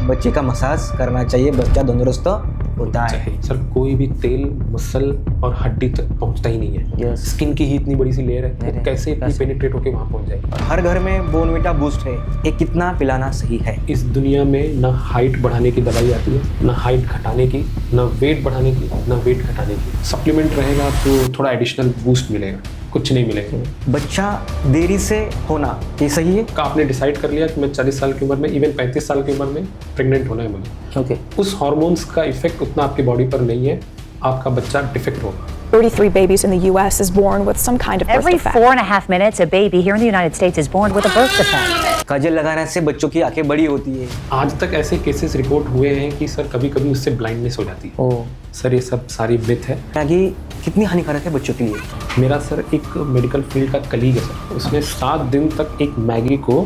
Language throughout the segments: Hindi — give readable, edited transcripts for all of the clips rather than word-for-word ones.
बच्चे का मसाज करना चाहिए, बच्चा तंदुरुस्त होता है। सर कोई भी तेल मसल और हड्डी तक पहुंचता ही नहीं है। स्किन की ही इतनी बड़ी सी लेयर है, वो कैसे पेनिट्रेट होकर वहां पहुंच जाएगी। हर घर में बोर्नविटा बूस्ट है, ये कितना पिलाना सही है? इस दुनिया में ना हाइट बढ़ाने की दवाई आती है, ना हाइट घटाने की, ना वेट बढ़ाने की, ना वेट घटाने की। सप्लीमेंट रहेगा तो थोड़ा एडिशनल बूस्ट मिलेगा, कुछ नहीं मिलेगा। बच्चा देरी से होना ये सही है? आपने डिसाइड कर लिया कि मैं 40 साल की उम्र में, इवन 35 साल की उम्र में प्रेग्नेंट होना है मुझे, ओके, उस हार्मोन्स का इफेक्ट उतना आपकी बॉडी पर नहीं है, आपका बच्चा डिफेक्ट होगा। 33 babies in the U.S. is born with some kind of birth Every defect. 4.5 minutes, a baby here in the United States is born with a birth defect. काजल लगाने से बच्चों की आंखें बड़ी होती है। आज तक ऐसे केसेस रिपोर्ट हुए हैं कि सर कभी कभी उससे ब्लाइंडनेस हो जाती है। सर ये सब सारी मिथ है। मैगी कितनी हानिकारक है बच्चों के लिए? मेरा सर एक मेडिकल फील्ड का कलीग है सर, उसने 7 दिन तक एक मैगी को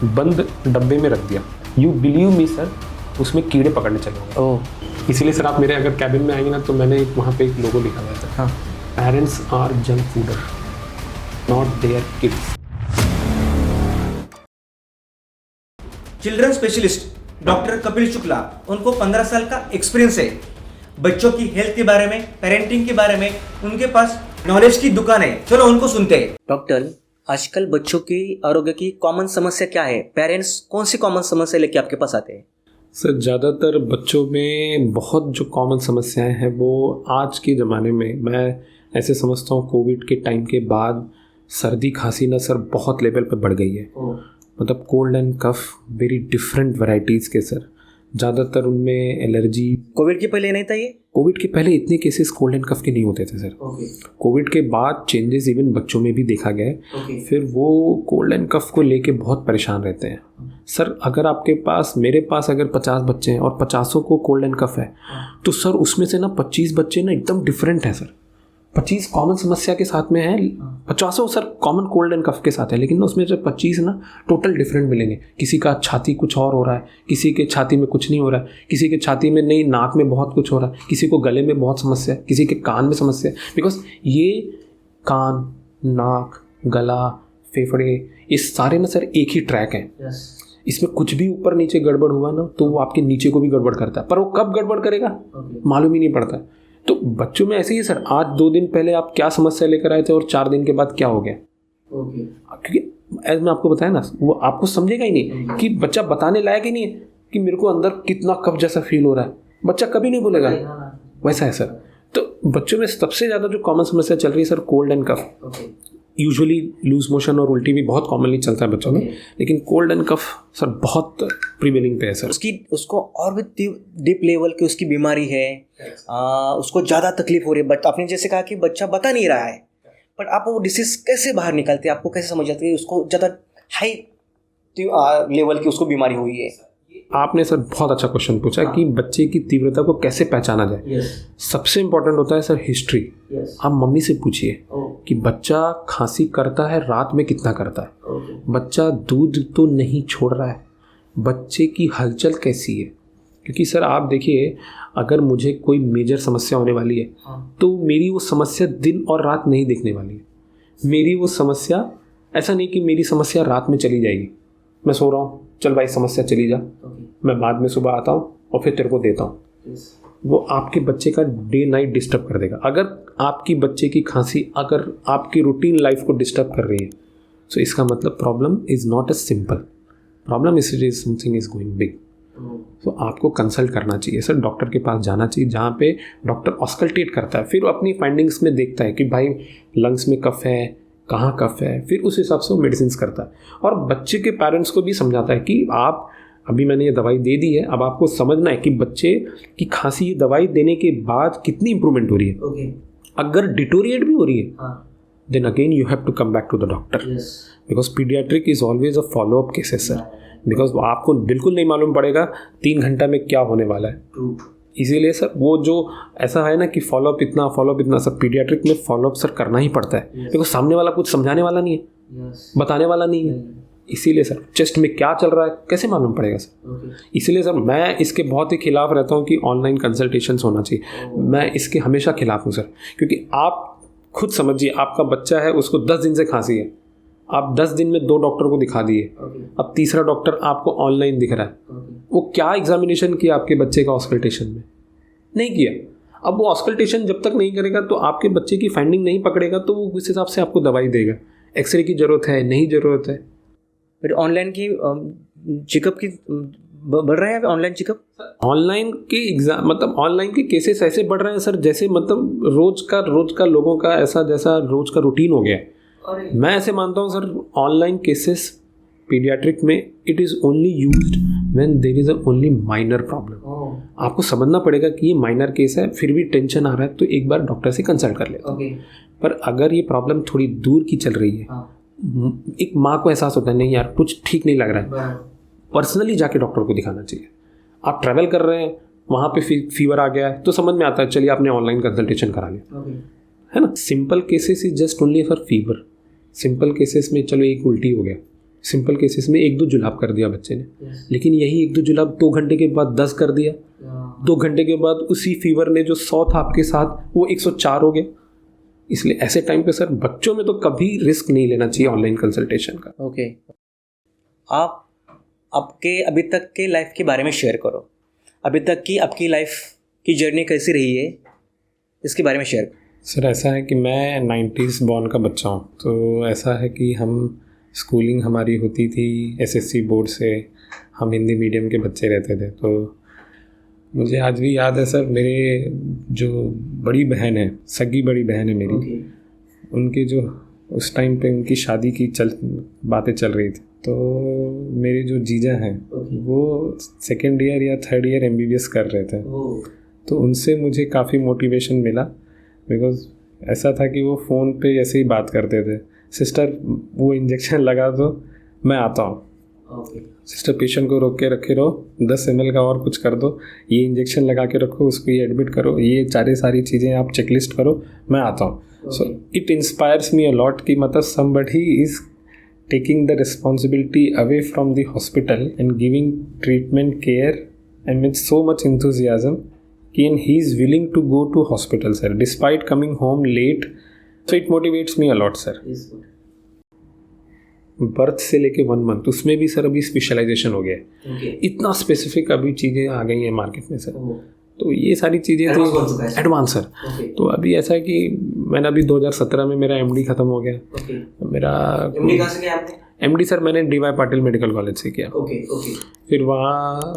बंद डब्बे में रख दिया। यू बिलीव मी सर, उसमें कीड़े पकड़ने चले गए। इसीलिए सर आप मेरे अगर कैबिन में आएंगे ना तो मैंने वहाँ पे एक लोगो लिखा हुआ था, parents are junk fooder, not their kids. Children specialist doctor Kapil Shukla, उनको 15 साल का एक्सपीरियंस है बच्चों की हेल्थ के बारे में, पेरेंटिंग के बारे में, उनके पास नॉलेज की दुकान है। चलो उनको सुनते हैं। डॉक्टर, आजकल बच्चों की आरोग्य की कॉमन समस्या क्या है? पेरेंट्स कौन सी कॉमन समस्या लेके आपके पास आते हैं? सर ज़्यादातर बच्चों में बहुत जो कॉमन समस्याएं हैं वो आज के ज़माने में मैं ऐसे समझता हूँ कोविड के टाइम के बाद सर्दी खांसी ना सर बहुत लेवल पर बढ़ गई है। मतलब cold and cough very different varieties के सर, ज़्यादातर उनमें एलर्जी। कोविड के पहले नहीं था ये? कोविड के पहले इतने केसेस कोल्ड एंड कफ के नहीं होते थे सर। कोविड के बाद चेंजेस इवन बच्चों में भी देखा गया है। फिर वो कोल्ड एंड कफ को लेके बहुत परेशान रहते हैं सर। अगर आपके पास, मेरे पास अगर 50 बच्चे हैं और 50 को कोल्ड एंड कफ है तो सर उसमें से ना 25 बच्चे ना एकदम डिफरेंट हैं सर। 25 कॉमन समस्या के साथ में है, 50 सर कॉमन कोल्ड एंड कफ के साथ है, लेकिन उसमें जो 25 ना टोटल डिफरेंट मिलेंगे। किसी का छाती कुछ और हो रहा है, किसी के छाती में कुछ नहीं हो रहा है, किसी के छाती में नहीं, नाक में बहुत कुछ हो रहा है, किसी को गले में बहुत समस्या है, किसी के कान में समस्या है। बिकॉज ये कान, नाक, गला, फेफड़े, ये सारे ना सर एक ही ट्रैक हैं। इसमें कुछ भी ऊपर नीचे गड़बड़ हुआ ना तो वो आपके नीचे को भी गड़बड़ करता है, पर वो कब गड़बड़ करेगा मालूम ही नहीं पड़ता है। तो बच्चों में ऐसे ही सर, आज 2 दिन पहले आप क्या समस्या लेकर आए थे और 4 दिन के बाद क्या हो गया। क्योंकि एज मैं आपको बताया ना, वो आपको समझेगा ही नहीं कि बच्चा बताने लायक ही नहीं है कि मेरे को अंदर कितना कफ जैसा फील हो रहा है, बच्चा कभी नहीं बोलेगा। वैसा है सर। तो बच्चों में सबसे ज़्यादा जो कॉमन समस्या चल रही है sir cold and cough. Usually loose motion और उल्टी भी बहुत कॉमनली चलता है बच्चों में, लेकिन कोल्ड एंड कफ सर बहुत प्रीवेलिंग पे है सर। उसको और भी डीप लेवल की उसकी बीमारी है, उसको ज़्यादा तकलीफ हो रही है, बट आपने जैसे कहा कि बच्चा बता नहीं रहा है, बट आप वो डिसीज कैसे बाहर निकालते हैं? आपको कैसे समझ आती है उसको ज़्यादा हाई लेवल की उसको बीमारी हुई है? आपने सर बहुत अच्छा क्वेश्चन पूछा कि बच्चे की तीव्रता को कैसे पहचाना जाए। सबसे इम्पोर्टेंट होता है सर हिस्ट्री। आप मम्मी से पूछिए कि बच्चा खांसी करता है रात में कितना करता है, बच्चा दूध तो नहीं छोड़ रहा है, बच्चे की हलचल कैसी है। क्योंकि सर आप देखिए, अगर मुझे कोई मेजर समस्या होने वाली है तो मेरी वो समस्या दिन और रात नहीं देखने वाली है। मेरी वो समस्या, ऐसा नहीं कि मेरी समस्या रात में चली जाएगी, मैं सो रहा हूँ, चल भाई समस्या चली जा, मैं बाद में सुबह आता हूँ और फिर तेरे को देता हूँ। वो आपके बच्चे का डे नाइट डिस्टर्ब कर देगा। अगर आपकी बच्चे की खांसी अगर आपकी रूटीन लाइफ को डिस्टर्ब कर रही है तो इसका मतलब problem is not a simple problem, is something is going big. तो आपको कंसल्ट करना चाहिए सर, डॉक्टर के पास जाना चाहिए जहाँ पे डॉक्टर ऑस्कल्टेट करता है, फिर अपनी फाइंडिंग्स में देखता है कि भाई लंग्स में कफ है, कहाँ कफ है, फिर उस हिसाब से वो मेडिसिन करता है। और बच्चे के पेरेंट्स को भी समझाता है कि आप अभी मैंने ये दवाई दे दी है, अब आपको समझना है कि बच्चे की खांसी ये दवाई देने के बाद कितनी इंप्रूवमेंट हो रही है। अगर डिटोरिएट भी हो रही है then again you have to come back to the doctor, because paediatric is always a follow up cases sir. Because आपको बिल्कुल नहीं मालूम पड़ेगा 3 घंटा में क्या होने वाला है। इसीलिए सर वो जो ऐसा है ना कि फॉलोअप इतना सर, पीडियाट्रिक में फॉलोअप सर करना ही पड़ता है। बिकॉज सामने वाला कुछ समझाने वाला नहीं है, बताने वाला नहीं है। इसीलिए सर चेस्ट में क्या चल रहा है कैसे मालूम पड़ेगा सर। इसीलिए सर मैं इसके बहुत ही खिलाफ रहता हूँ कि ऑनलाइन कंसल्टेशंस होना चाहिए। मैं इसके हमेशा खिलाफ हूँ सर, क्योंकि आप खुद समझिए, आपका बच्चा है, उसको 10 दिन से खांसी है, आप 10 दिन में 2 डॉक्टर को दिखा दिए, अब तीसरा डॉक्टर आपको ऑनलाइन दिख रहा है, वो क्या एग्जामिनेशन किया आपके बच्चे का ऑस्कल्टेशन में? नहीं किया। अब वो ऑस्कल्टेशन जब तक नहीं करेगा तो आपके बच्चे की फाइंडिंग नहीं पकड़ेगा तो वो उस हिसाब से आपको दवाई देगा। एक्सरे की ज़रूरत है, नहीं ज़रूरत है। फिर ऑनलाइन की चेकअप की बढ़ रहा है ऑनलाइन चेकअप? ऑनलाइन के एग्जाम मतलब ऑनलाइन के केसेस ऐसे बढ़ रहे हैं सर जैसे मतलब रोज का लोगों का ऐसा जैसा रोज का रूटीन हो गया है। मैं ऐसे मानता हूँ सर ऑनलाइन केसेस पीडियाट्रिक में it is only used when there is a only minor problem. आपको समझना पड़ेगा कि ये माइनर केस है, फिर भी टेंशन आ रहा है तो एक बार डॉक्टर से कंसल्ट कर लेते हैं। पर अगर ये प्रॉब्लम थोड़ी दूर की चल रही है, एक माँ को एहसास होता है नहीं यार कुछ ठीक नहीं लग रहा है, पर्सनली जाके डॉक्टर को दिखाना चाहिए। आप ट्रैवल कर रहे हैं, वहाँ पे फीवर आ गया है तो समझ में आता है चलिए आपने ऑनलाइन कंसल्टेशन करा लिया, है ना। Simple cases is just only for fever. Simple cases में चलो एक उल्टी हो गया, सिंपल केसेस में 1-2 जुलाब कर दिया बच्चे ने, लेकिन यही 1-2 जुलाब 2 घंटे के बाद 10 कर दिया, 2 घंटे के बाद उसी फीवर ने जो 100 था आपके साथ वो 104 हो गया। इसलिए ऐसे टाइम पे सर बच्चों में तो कभी रिस्क नहीं लेना चाहिए ऑनलाइन कंसल्टेशन का। ओके, आप आपके अभी तक के लाइफ के बारे में शेयर करो। अभी तक की आपकी लाइफ की जर्नी कैसी रही है, इसके बारे में शेयर करो। सर ऐसा है कि मैं 90s बॉर्न का बच्चा हूँ, तो ऐसा है कि हम स्कूलिंग हमारी होती थी एसएससी बोर्ड से, हम हिंदी मीडियम के बच्चे रहते थे। तो मुझे आज भी याद है सर, मेरे जो बड़ी बहन है, सगी बड़ी बहन है मेरी, उनके जो उस टाइम पे उनकी शादी की बातें चल रही थी। तो मेरे जो जीजा हैं वो 2nd ईयर या 3rd ईयर MBBS कर रहे थे। तो उनसे मुझे काफ़ी मोटिवेशन मिला, बिकॉज ऐसा था कि वो फ़ोन पे ऐसे ही बात करते थे, सिस्टर वो इंजेक्शन लगा दो मैं आता हूँ, सिस्टर पेशेंट को रोक के रखे रहो, 10 ml का और कुछ कर दो, ये इंजेक्शन लगा के रखो, उसको ये एडमिट करो, ये सारी चीज़ें आप चेकलिस्ट करो, मैं आता हूँ। So it inspires me a lot कि मतलब somebody is taking the responsibility away from the hospital and giving treatment care and with so much enthusiasm, and he is willing to go to hospital sir despite coming home late. So it motivates me a lot sir. Birth से लेके 1 month उसमें भी सर अभी स्पेशलाइजेशन हो गया है। इतना स्पेसिफिक अभी चीज़ें आ गई हैं मार्केट में सर। तो ये सारी चीज़ें थी एडवांस सर। तो अभी ऐसा है कि मैंने अभी 2017 में मेरा MD ख़त्म हो गया। मेरा MD कहाँ से किया आपने? MD सर मैंने DY पाटिल मेडिकल कॉलेज से किया।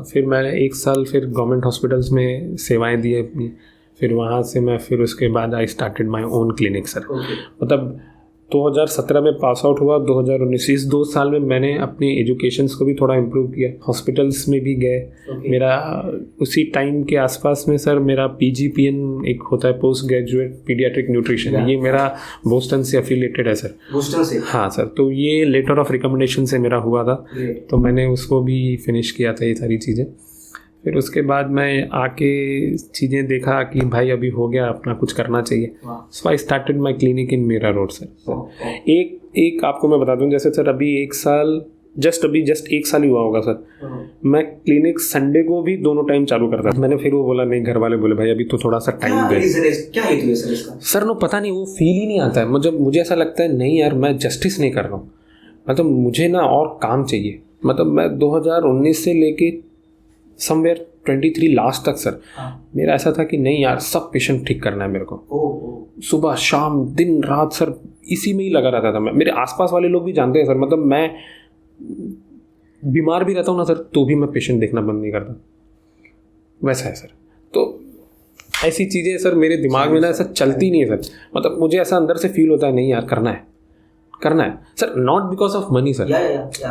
फिर मैंने 1 साल फिर गवर्नमेंट हॉस्पिटल्स में सेवाएं दी अपनी। फिर वहाँ से मैं उसके बाद आई started my own clinic sir. मतलब 2017 में पास आउट हुआ, 2019 इस 2 साल में मैंने अपनी एजुकेशंस को भी थोड़ा इम्प्रूव किया, हॉस्पिटल्स में भी गए। मेरा उसी टाइम के आसपास में सर मेरा PGPN एक होता है, पोस्ट ग्रेजुएट पीडियाट्रिक न्यूट्रिशन, ये मेरा बोस्टन से एफिलिएटेड है सर। बोस्टन से? हाँ सर। तो ये लेटर ऑफ रिकमेंडेशन से मेरा हुआ था, तो मैंने उसको भी फिनिश किया था ये सारी चीज़ें। फिर उसके बाद मैं आके चीज़ें देखा कि भाई अभी हो गया, अपना कुछ करना चाहिए। So I started my clinic in Mira Road sir. एक आपको मैं बता दूं, जैसे सर अभी 1 साल जस्ट 1 साल ही हुआ होगा सर, मैं क्लिनिक संडे को भी दोनों टाइम चालू करता था। मैंने फिर वो बोला नहीं, घर वाले बोले भाई अभी तो थोड़ा सा टाइम दे। क्या है सर नो पता नहीं, वो फील ही नहीं आता है मुझे ऐसा लगता है नहीं यार मैं जस्टिस नहीं कर रहा हूँ, मतलब मुझे ना और काम चाहिए। मतलब मैं 2019 से लेके समवेयर 23 लास्ट तक सर मेरा ऐसा था कि नहीं यार सब पेशेंट ठीक करना है मेरे को। सुबह शाम दिन रात सर इसी में ही लगा रहता था मैं। मेरे आसपास वाले लोग भी जानते हैं सर, मतलब मैं बीमार भी रहता हूँ ना सर तो भी मैं पेशेंट देखना बंद नहीं करता, वैसा है सर। तो ऐसी चीज़ें सर मेरे दिमाग में ना ऐसा चलती नहीं है सर। मतलब मुझे ऐसा अंदर से फील होता है नहीं यार करना है sir, not because of money sir,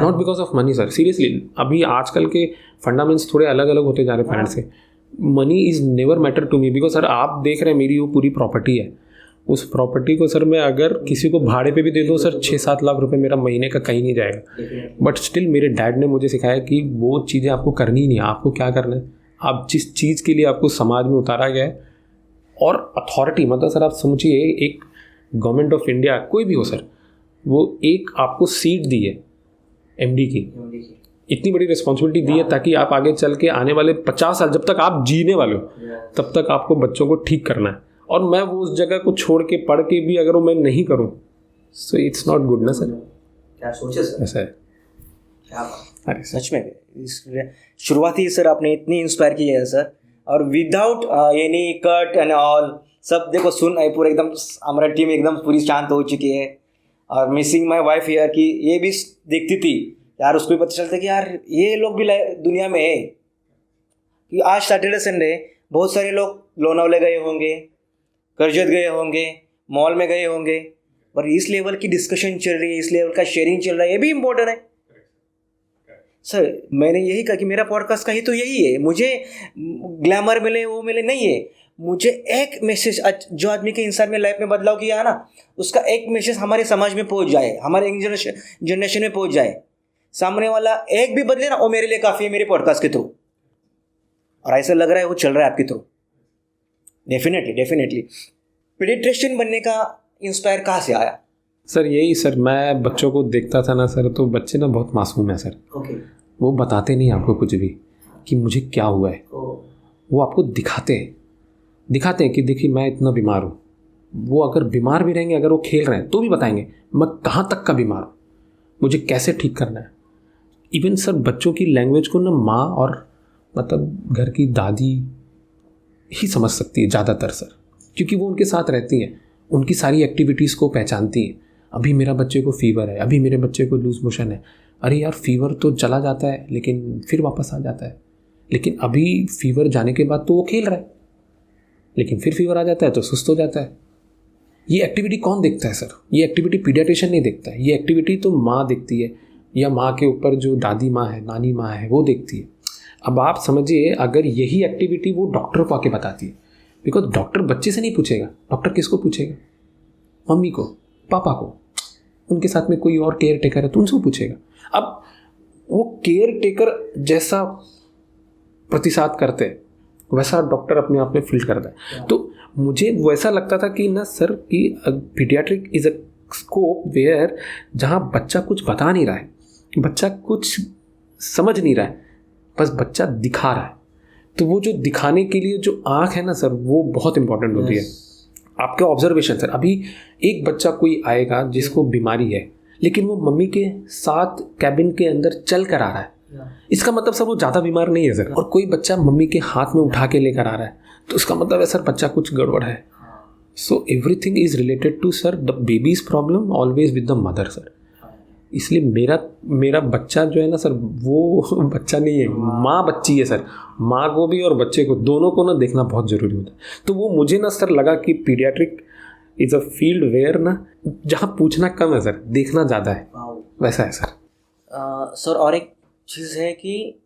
not because of money sir, seriously. अभी आजकल के फंडामेंट्स थोड़े अलग अलग होते जा रहे हैं पेरेंट्स से। Money is never matter to me, because sir आप देख रहे हैं मेरी वो पूरी प्रॉपर्टी है, उस प्रॉपर्टी को सर मैं अगर किसी को भाड़े पे भी दे दूँ सर 6-7 लाख रुपए मेरा महीने का कहीं नहीं जाएगा। बट स्टिल मेरे डैड ने मुझे सिखाया कि वो चीज़ें आपको करनी ही नहीं, आपको क्या करना है, आप जिस चीज़ के लिए आपको समाज में उतारा गया है और अथॉरिटी, मतलब सर आप समझिए एक गवर्नमेंट ऑफ इंडिया कोई भी हो सर, वो एक आपको सीट दी है MD की, इतनी बड़ी रिस्पॉन्सिबिलिटी दी है ताकि आप आगे चल के आने वाले 50 साल जब तक आप जीने वाले हो तब तक आपको बच्चों को ठीक करना है। और मैं वो उस जगह को छोड़ के पढ़ के भी अगर मैं नहीं करूँ सो इट्स नॉट गुड ना सर। क्या सोचे सर? ऐसा है। अरे सच में शुरुआत ही सर आपने इतनी इंस्पायर की है सर, और without any cut and all सब देखो सुन पूरा एकदम हमारा टीम एकदम पूरी शांत हो चुकी है। और मिसिंग माय वाइफ यार कि ये भी देखती थी यार, उसको भी पता चलता कि यार ये लोग भी दुनिया में है कि आज सैटरडे संडे बहुत सारे लोग लोनावले गए होंगे, करजत गए होंगे, मॉल में गए होंगे, पर इस लेवल की डिस्कशन चल रही है, इस लेवल का शेयरिंग चल रहा है, ये भी इम्पोर्टेंट है सर। मैंने यही कहा कि मेरा पॉडकास्ट का ही तो यही है, मुझे ग्लैमर मिले वो मिले नहीं है, मुझे एक मैसेज जो आदमी के इंसान में लाइफ में बदलाव किया है ना, उसका एक मैसेज हमारे समाज में पहुंच जाए, हमारे यंग जनरेशन में पहुंच जाए, सामने वाला एक भी बदले ना, वो मेरे लिए काफ़ी है मेरे पॉडकास्ट के थ्रू। और ऐसा लग रहा है वो चल रहा है आपके थ्रू। डेफिनेटली पीडियाट्रिशियन बनने का इंस्पायर कहाँ से आया सर? यही सर, मैं बच्चों को देखता था ना सर, तो बच्चे ना बहुत मासूम है सर। वो बताते नहीं आपको कुछ भी कि मुझे क्या हुआ है, वो आपको दिखाते हैं कि देखिए मैं इतना बीमार हूँ। वो अगर बीमार भी रहेंगे, अगर वो खेल रहे हैं तो भी बताएंगे मैं कहाँ तक का बीमार हूँ, मुझे कैसे ठीक करना है। इवन सर बच्चों की लैंग्वेज को ना माँ और मतलब घर की दादी ही समझ सकती है ज़्यादातर सर, क्योंकि वो उनके साथ रहती हैं, उनकी सारी एक्टिविटीज़ को पहचानती हैं। अभी मेरा बच्चे को फीवर है, अभी मेरे बच्चे को लूज मोशन है, अरे यार फीवर तो चला जाता है लेकिन फिर वापस आ जाता है, लेकिन अभी फीवर जाने के बाद तो वो खेल रहा है, लेकिन फिर फीवर आ जाता है तो सुस्त हो जाता है। ये एक्टिविटी कौन देखता है सर? ये एक्टिविटी पीडियाट्रिशियन नहीं देखता है, ये एक्टिविटी तो माँ देखती है, या माँ के ऊपर जो दादी माँ है, नानी माँ है, वो देखती है। अब आप समझिए अगर यही एक्टिविटी वो डॉक्टर को आके बताती है, बिकॉज डॉक्टर बच्चे से नहीं पूछेगा, डॉक्टर किसको पूछेगा? मम्मी को, पापा को, उनके साथ में कोई और केयर टेकर है तो उनसे पूछेगा। अब वो केयर टेकर जैसा प्रतिसाद करते हैं वैसा डॉक्टर अपने आप में फील करता है। तो मुझे वैसा लगता था कि ना सर कि paediatric is a scope where जहाँ बच्चा कुछ बता नहीं रहा है, बच्चा कुछ समझ नहीं रहा है, बस बच्चा दिखा रहा है। तो वो जो दिखाने के लिए जो आँख है ना सर, वो बहुत इंपॉर्टेंट होती है। आपका ऑब्जर्वेशन सर, अभी एक बच्चा कोई आएगा जिसको बीमारी है, लेकिन वो मम्मी के साथ कैबिन के अंदर चल कर आ रहा है, इसका मतलब सर वो ज़्यादा बीमार नहीं है सर। और कोई बच्चा मम्मी के हाथ में उठा के लेकर आ रहा है तो उसका मतलब है सर बच्चा कुछ गड़बड़ है। So everything is related to sir the babies problem always with the mother sir. इसलिए मेरा बच्चा जो है ना सर, वो बच्चा नहीं है, माँ बच्ची है सर। माँ को भी और बच्चे को, दोनों को ना देखना बहुत ज़रूरी होता है। तो वो मुझे ना सर लगा कि paediatric is a field where ना जहाँ पूछना कम है सर, देखना ज़्यादा है, वैसा है सर। सर और एक चीज़ है कि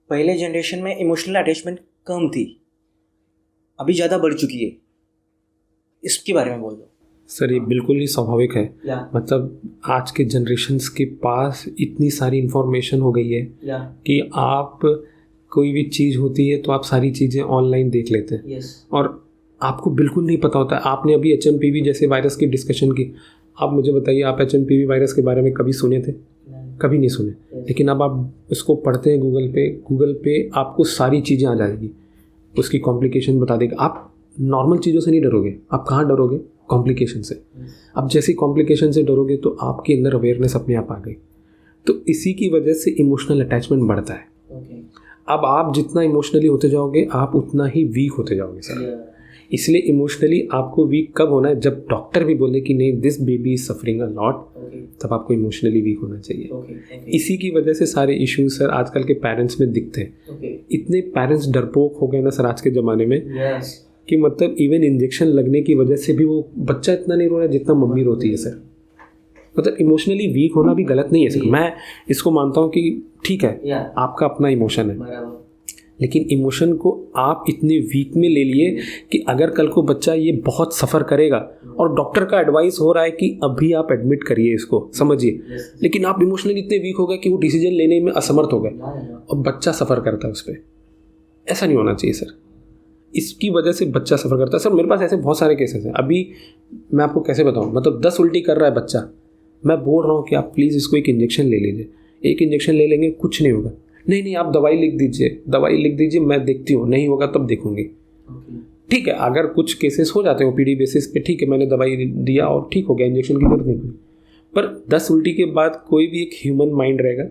पहले जनरेशन में इमोशनल अटैचमेंट कम थी, अभी ज़्यादा बढ़ चुकी है, इसके बारे में बोल दो सर। ये बिल्कुल ही स्वाभाविक है, मतलब आज के जनरेशन्स के पास इतनी सारी इन्फॉर्मेशन हो गई है कि आप कोई भी चीज़ होती है तो आप सारी चीज़ें ऑनलाइन देख लेते हैं। और आपको बिल्कुल नहीं पता होता है। आपने अभी HMPV जैसे वायरस की डिस्कशन की, आप मुझे बताइए आप HMPV वायरस के बारे में कभी सुने थे? कभी नहीं सुने। लेकिन अब आप उसको पढ़ते हैं गूगल पे आपको सारी चीज़ें आ जाएगी, उसकी कॉम्प्लिकेशन बता देगा। आप नॉर्मल चीज़ों से नहीं डरोगे, आप कहाँ डरोगे? कॉम्प्लिकेशन से। अब जैसी कॉम्प्लिकेशन से डरोगे तो आपके अंदर अवेयरनेस अपने आप आ गई। तो इसी की वजह से इमोशनल अटैचमेंट बढ़ता है। अब आप जितना इमोशनली होते जाओगे आप उतना ही वीक होते जाओगे सर। इसलिए इमोशनली आपको वीक कब होना है? जब डॉक्टर भी बोले कि नहीं this baby is suffering a lot, तब आपको इमोशनली वीक होना चाहिए। इसी की वजह से सारे इश्यूज सर आजकल के पेरेंट्स में दिखते हैं। इतने पेरेंट्स डरपोक हो गए ना सर आज के ज़माने में कि मतलब इवन इंजेक्शन लगने की वजह से भी वो बच्चा इतना नहीं रो रहा है जितना मम्मी रोती है सर। मतलब इमोशनली वीक होना भी गलत नहीं है सर। मैं इसको मानता हूँ कि ठीक है आपका अपना इमोशन है, लेकिन इमोशन को आप इतने वीक में ले लिए कि अगर कल को बच्चा ये बहुत सफ़र करेगा और डॉक्टर का एडवाइस हो रहा है कि अभी आप एडमिट करिए इसको, समझिए, लेकिन आप इमोशनली इतने वीक हो गए कि वो डिसीजन लेने में असमर्थ हो गए और बच्चा सफ़र करता है उस पर। ऐसा नहीं होना चाहिए सर। इसकी वजह से बच्चा सफ़र करता है सर। मेरे पास ऐसे बहुत सारे केसेस हैं। अभी मैं आपको कैसे बताऊँ, मतलब 10 उल्टी कर रहा है बच्चा, मैं बोल रहा हूँ कि आप प्लीज़ इसको एक इंजेक्शन ले लीजिए। एक इंजेक्शन ले लेंगे कुछ नहीं होगा। नहीं आप दवाई लिख दीजिए, मैं देखती हूँ, नहीं होगा तब देखूंगी। ठीक है, अगर कुछ केसेस हो जाते हैं OPD बेसिस पे, ठीक है मैंने दवाई दिया और ठीक हो गया, इंजेक्शन की जरूरत नहीं पड़ी। पर 10 उल्टी के बाद कोई भी एक ह्यूमन माइंड रहेगा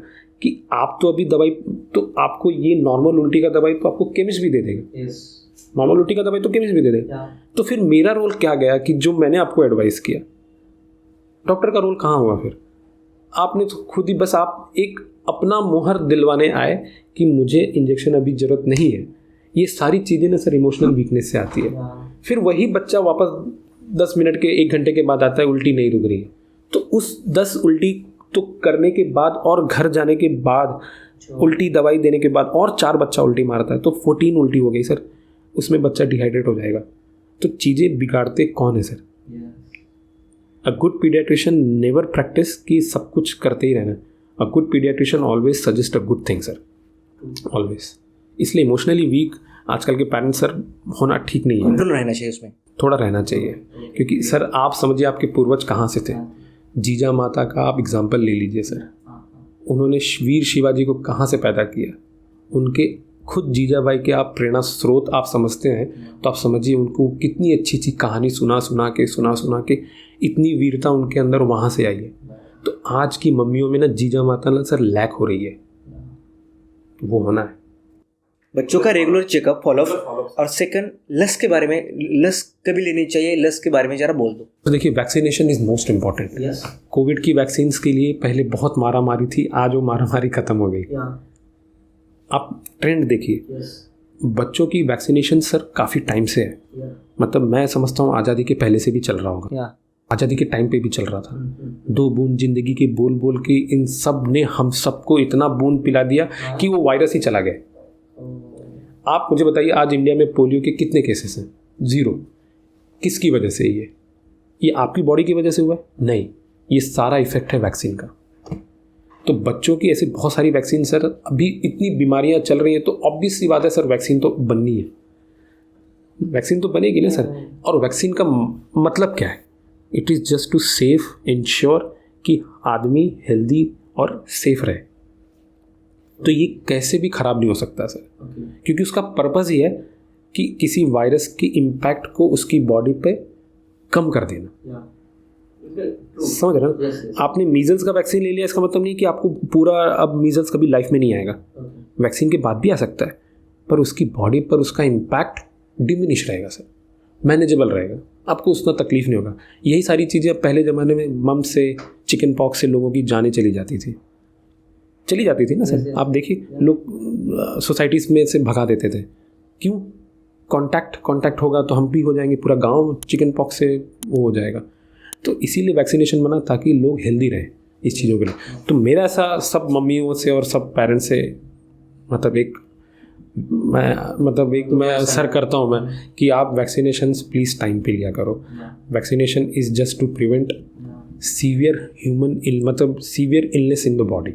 कि आप तो अभी दवाई, तो आपको ये नॉर्मल उल्टी का दवाई तो आपको केमिस्ट भी दे देगा, नॉर्मल उल्टी का दवाई तो केमिस्ट भी दे देगा। तो फिर मेरा रोल क्या गया कि जो मैंने आपको एडवाइस किया, डॉक्टर का रोल कहाँ हुआ? फिर आपने तो खुद ही बस आप एक अपना मोहर दिलवाने आए कि मुझे इंजेक्शन अभी ज़रूरत नहीं है। ये सारी चीज़ें ना सर इमोशनल वीकनेस से आती है। फिर वही बच्चा वापस 10 मिनट के 1 घंटे के बाद आता है, उल्टी नहीं रुक रही है, तो उस 10 उल्टी तो करने के बाद और घर जाने के बाद उल्टी दवाई देने के बाद और 4 बच्चा उल्टी मारता है, तो 14 उल्टी हो गई सर। उसमें बच्चा डिहाइड्रेट हो जाएगा। तो चीज़ें बिगाड़ते कौन है sir? A good paediatrician never practice कि सब कुछ करते ही रहना। A good paediatrician always suggest a good thing sir, always. इसलिए इमोशनली वीक आजकल के पेरेंट्स सर होना ठीक नहीं है। कंट्रोल रहना चाहिए उसमें, थोड़ा रहना चाहिए, क्योंकि सर आप समझिए आपके पूर्वज कहाँ से थे। जीजा माता का आप एग्जाम्पल ले लीजिए सर, उन्होंने वीर शिवाजी को कहाँ से पैदा किया। उनके खुद जीजा भाई के आप प्रेरणा स्रोत आप समझते हैं, तो आप समझिए उनको कितनी अच्छी अच्छी कहानी सुना के इतनी वीरता उनके अंदर वहाँ से आई है। तो आज की मम्मियों में ना जीजा माता ना सर लैक हो रही है, वो होना है। बच्चों का रेगुलर चेकअप, फॉलोअप, और सेकंड लस के बारे में, लस कभी लेनी चाहिए, लस के बारे में जरा बोल दो। तो देखिए vaccination is most important. Covid की वैक्सीन के लिए पहले बहुत मारामारी थी, आज वो मारामारी खत्म हो गई। आप ट्रेंड देखिए, बच्चों की वैक्सीनेशन सर काफ़ी टाइम से है। मतलब मैं समझता हूँ आज़ादी के पहले से भी चल रहा होगा, आज़ादी के टाइम पे भी चल रहा था। 2 बूंद जिंदगी के बोल बोल के इन सब ने हम सबको इतना बूंद पिला दिया कि वो वायरस ही चला गया। आप मुझे बताइए आज इंडिया में पोलियो के कितने केसेस हैं? 0। किसकी वजह से ये आपकी बॉडी की वजह से हुआ? नहीं, ये सारा इफेक्ट है वैक्सीन का। तो बच्चों की ऐसी बहुत सारी वैक्सीन सर, अभी इतनी बीमारियां चल रही हैं, तो ऑब्वियस सी बात है सर वैक्सीन तो बननी है, वैक्सीन तो बनेगी ना सर। और वैक्सीन का मतलब क्या है? It is just to safe ensure कि आदमी हेल्दी और सेफ रहे। तो ये कैसे भी ख़राब नहीं हो सकता सर, क्योंकि उसका पर्पज़ ही है कि किसी वायरस की इम्पैक्ट को उसकी बॉडी पे कम कर देना। समझ रहे ना? आपने मीजल्स का वैक्सीन ले लिया, इसका मतलब नहीं कि आपको पूरा अब मीजल्स कभी लाइफ में नहीं आएगा। वैक्सीन के बाद भी आ सकता है, पर उसकी बॉडी पर उसका इम्पैक्ट डिमिनिश रहेगा सर, मैनेजेबल रहेगा, आपको उतना तकलीफ नहीं होगा। यही सारी चीज़ें पहले ज़माने में मम से, चिकन पॉक्स से लोगों की जानें चली जाती थी ना सर। आप देखिए लोग सोसाइटीज़ में से भगा देते थे, क्यों? कांटेक्ट होगा तो हम भी हो जाएंगे, पूरा गांव चिकन पॉक्स से वो हो जाएगा। तो इसीलिए वैक्सीनेशन बना ताकि लोग हेल्दी रहें इस चीज़ों के लिए। तो मेरा ऐसा सब मम्मियों से और सब पेरेंट्स से मैं सर करता हूँ मैं कि आप वैक्सीनेशन प्लीज़ टाइम पे लिया करो। Vaccination is just to prevent severe illness in the body,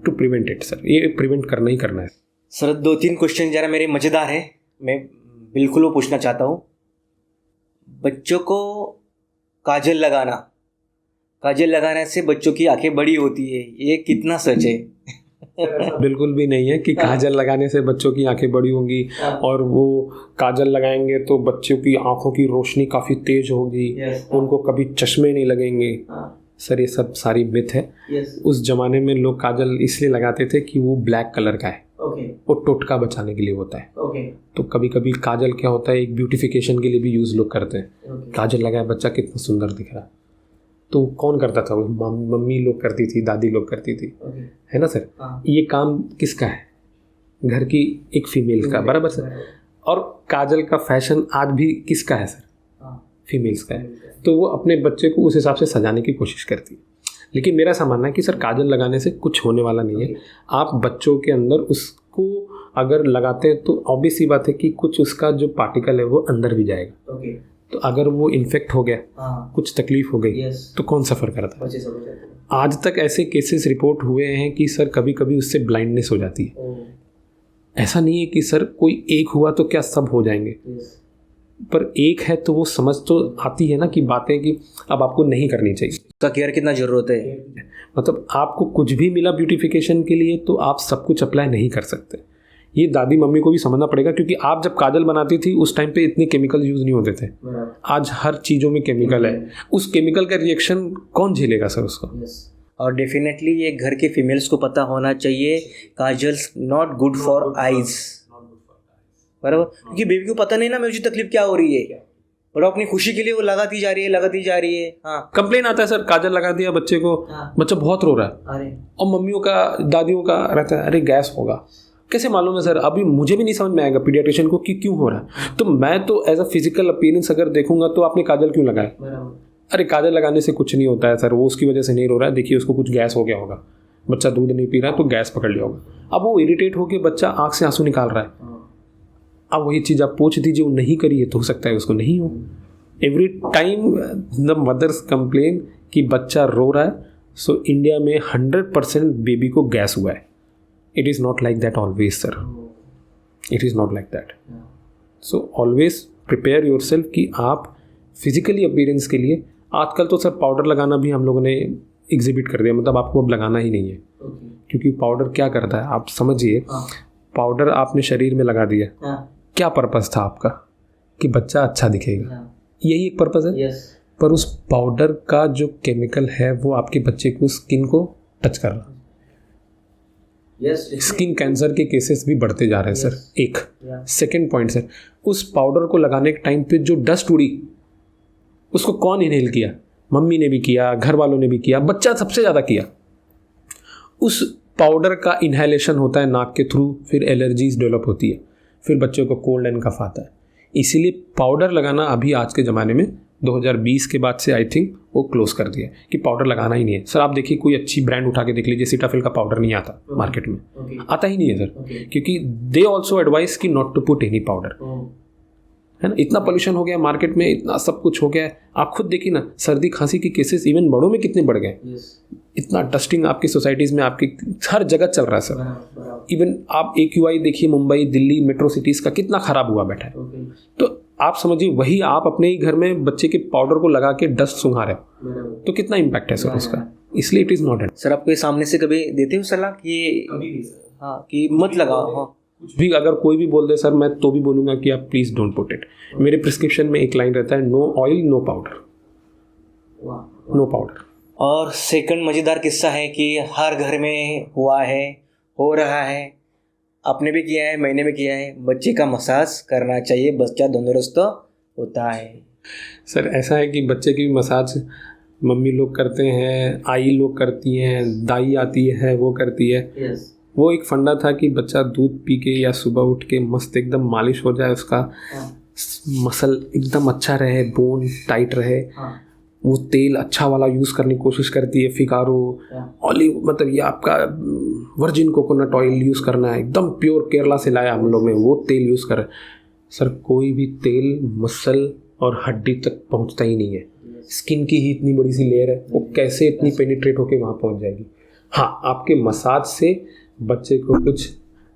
to prevent it sir. ये प्रिवेंट करना ही करना है सर। 2-3 क्वेश्चन जरा मेरे मज़ेदार हैं, मैं बिल्कुल वो पूछना चाहता हूँ। बच्चों को काजल लगाने से बच्चों की आंखें बड़ी होती है, ये कितना सच है? बिल्कुल भी नहीं है कि काजल लगाने से बच्चों की आंखें बड़ी होंगी और वो काजल लगाएंगे तो बच्चों की आंखों की रोशनी काफ़ी तेज होगी, उनको कभी चश्मे नहीं लगेंगे। सर ये सब सारी मिथ है। उस जमाने में लोग काजल इसलिए लगाते थे कि वो ब्लैक कलर का है, वो टोटका बचाने के लिए होता है। तो कभी कभी काजल क्या होता है, एक ब्यूटिफिकेशन के लिए भी यूज़ लोग करते हैं। काजल लगाया बच्चा कितना सुंदर दिख रहा, तो कौन करता था? वो मम्मी लोग करती थी, दादी लोग करती थी, है ना सर। ये काम किसका है? घर की एक फीमेल का, बराबर सर। और काजल का फैशन आज भी किसका है सर? फीमेल्स का है। तो वो अपने बच्चे को उस हिसाब से सजाने की कोशिश करती है। लेकिन मेरा ऐसा मानना है कि सर काजल लगाने से कुछ होने वाला नहीं है। आप बच्चों के अंदर उसको अगर लगाते हैं तो ऑब्वियस सी बात है कि कुछ उसका जो पार्टिकल है वो अंदर भी जाएगा। तो अगर वो इन्फेक्ट हो गया, कुछ तकलीफ हो गई, तो कौन सफ़र करता है? आज तक ऐसे केसेस रिपोर्ट हुए हैं कि सर कभी कभी उससे ब्लाइंडनेस हो जाती है। ऐसा नहीं है कि सर कोई एक हुआ तो क्या सब हो जाएंगे, पर एक है तो वो समझ तो आती है ना कि बातें कि अब आपको नहीं करनी चाहिए। उसका केयर कितना ज़रूरत है? मतलब आपको कुछ भी मिला ब्यूटिफिकेशन के लिए तो आप सब कुछ अप्लाई नहीं कर सकते, ये दादी मम्मी को भी समझना पड़ेगा, क्योंकि आप जब काजल बनाती थी उस टाइम पे इतने केमिकल यूज़ नहीं होते थे। आज हर चीज़ों में केमिकल है, उस केमिकल का रिएक्शन कौन झेलेगा सर उसको? और डेफिनेटली ये घर के फीमेल्स को पता होना चाहिए, kajals not good for eyes, बराबर, क्योंकि बेबी को पता नहीं ना मुझे तकलीफ क्या हो रही है, और अपनी खुशी के लिए वो लगाती जा रही है। हाँ, कंप्लेन आता है सर, काजल लगा दिया बच्चे को, बच्चा बहुत रो रहा है, अरे, और मम्मियों का दादियों का रहता है अरे गैस होगा। कैसे मालूम है सर? अभी मुझे भी नहीं समझ में आएगा पीडियाट्रिशियन को कि क्यों हो रहा है। तो मैं तो एज अ फिजिकल अपीयरेंस अगर देखूंगा तो आपने काजल क्यों लगाया? अरे काजल लगाने से कुछ नहीं होता है सर, वो उसकी वजह से नहीं रो रहा है, देखिए उसको कुछ गैस हो गया होगा, बच्चा दूध नहीं पी रहा है तो गैस पकड़ लिया होगा। अब वो इरिटेट होकर बच्चा आँख से आंसू निकाल रहा है। अब वही चीज़ आप पूछ दीजिए, वो नहीं करी है तो हो सकता है उसको नहीं हो। Every time the mothers complain कि बच्चा रो रहा है, सो इंडिया में 100% बेबी को गैस हुआ है। It is not like that always sir, it is not like that. So always prepare your self कि आप फिजिकली अपीयरेंस के लिए, आजकल तो सर पाउडर लगाना भी हम लोगों ने एग्जिबिट कर दिया, मतलब आपको अब लगाना ही नहीं है। क्योंकि पाउडर क्या करता है आप समझिए, पाउडर आपने शरीर में लगा दिया, क्या पर्पस था आपका? कि बच्चा अच्छा दिखेगा, यही एक पर्पस है। पर उस पाउडर का जो केमिकल है वो आपके बच्चे को स्किन को टच कर रहा है। स्किन कैंसर के केसेस भी बढ़ते जा रहे हैं सर। एक सेकेंड पॉइंट सर, उस पाउडर को लगाने के टाइम पे जो डस्ट उड़ी उसको कौन इनहेल किया? मम्मी ने भी किया, घर वालों ने भी किया, बच्चा सबसे ज़्यादा किया। उस पाउडर का इनहेलेशन होता है नाक के थ्रू, फिर एलर्जीज डेवलप होती है, फिर बच्चों को कोल्ड एंड कफ आता है। इसीलिए पाउडर लगाना अभी आज के ज़माने में 2020 के बाद से आई थिंक वो क्लोज कर दिया कि पाउडर लगाना ही नहीं है। सर आप देखिए कोई अच्छी ब्रांड उठा के देख लीजिए, सीटाफिल का पाउडर नहीं आता मार्केट में, आता ही नहीं है सर, क्योंकि दे ऑल्सो एडवाइस कि not to put any powder, है ना। इतना पोल्यूशन हो गया मार्केट में, इतना सब कुछ हो गया है। आप खुद देखिए ना, सर्दी खांसी के केसेस इवन बड़ों में कितने बढ़ गए। इतना डस्टिंग आपकी सोसाइटीज़ में, आपकी हर जगह चल रहा है सर। इवन आप AQI देखिए, मुंबई दिल्ली मेट्रो सिटीज़ का कितना ख़राब हुआ बैठा है। तो आप समझिए वही आप अपने ही घर में बच्चे के पाउडर को लगा के डस्ट सुंघा रहे हो, तो कितना इम्पैक्ट है सर उसका। इसलिए it is not at. Sir आपके सामने से कभी देते हो सलाह कि हाँ कि मत लगाओ? हाँ, कुछ भी अगर कोई भी बोल दे सर, मैं तो भी बोलूँगा कि आप प्लीज़ डोंट पुट इट। मेरे प्रिस्क्रिप्शन में एक लाइन रहता है, no oil no powder, no powder. और सेकंड मज़ेदार किस्सा है कि हर घर में हुआ है, हो रहा है, आपने भी किया है, मैंने भी किया है, बच्चे का मसाज करना चाहिए, बच्चा तंदुरुस्त होता है। सर ऐसा है कि बच्चे की मसाज मम्मी लोग करते हैं, आई लोग करती हैं, दाई आती है वो करती है। वो एक फंडा था कि बच्चा दूध पी के या सुबह उठ के मस्त एकदम मालिश हो जाए, उसका मसल एकदम अच्छा रहे, बोन टाइट रहे। वो तेल अच्छा वाला यूज़ करने की कोशिश करती है, फिकारो ऑलिव, मतलब ये आपका वर्जिन कोकोनट ऑयल यूज़ करना है, एकदम प्योर केरला से लाया हम लोग ने, वो तेल यूज़ कर। सर कोई भी तेल मसल और हड्डी तक पहुंचता ही नहीं है। स्किन की ही इतनी बड़ी सी लेयर है, वो कैसे इतनी पेनिट्रेट होकर वहाँ पहुँच जाएगी। हाँ, आपके मसाज से बच्चे को कुछ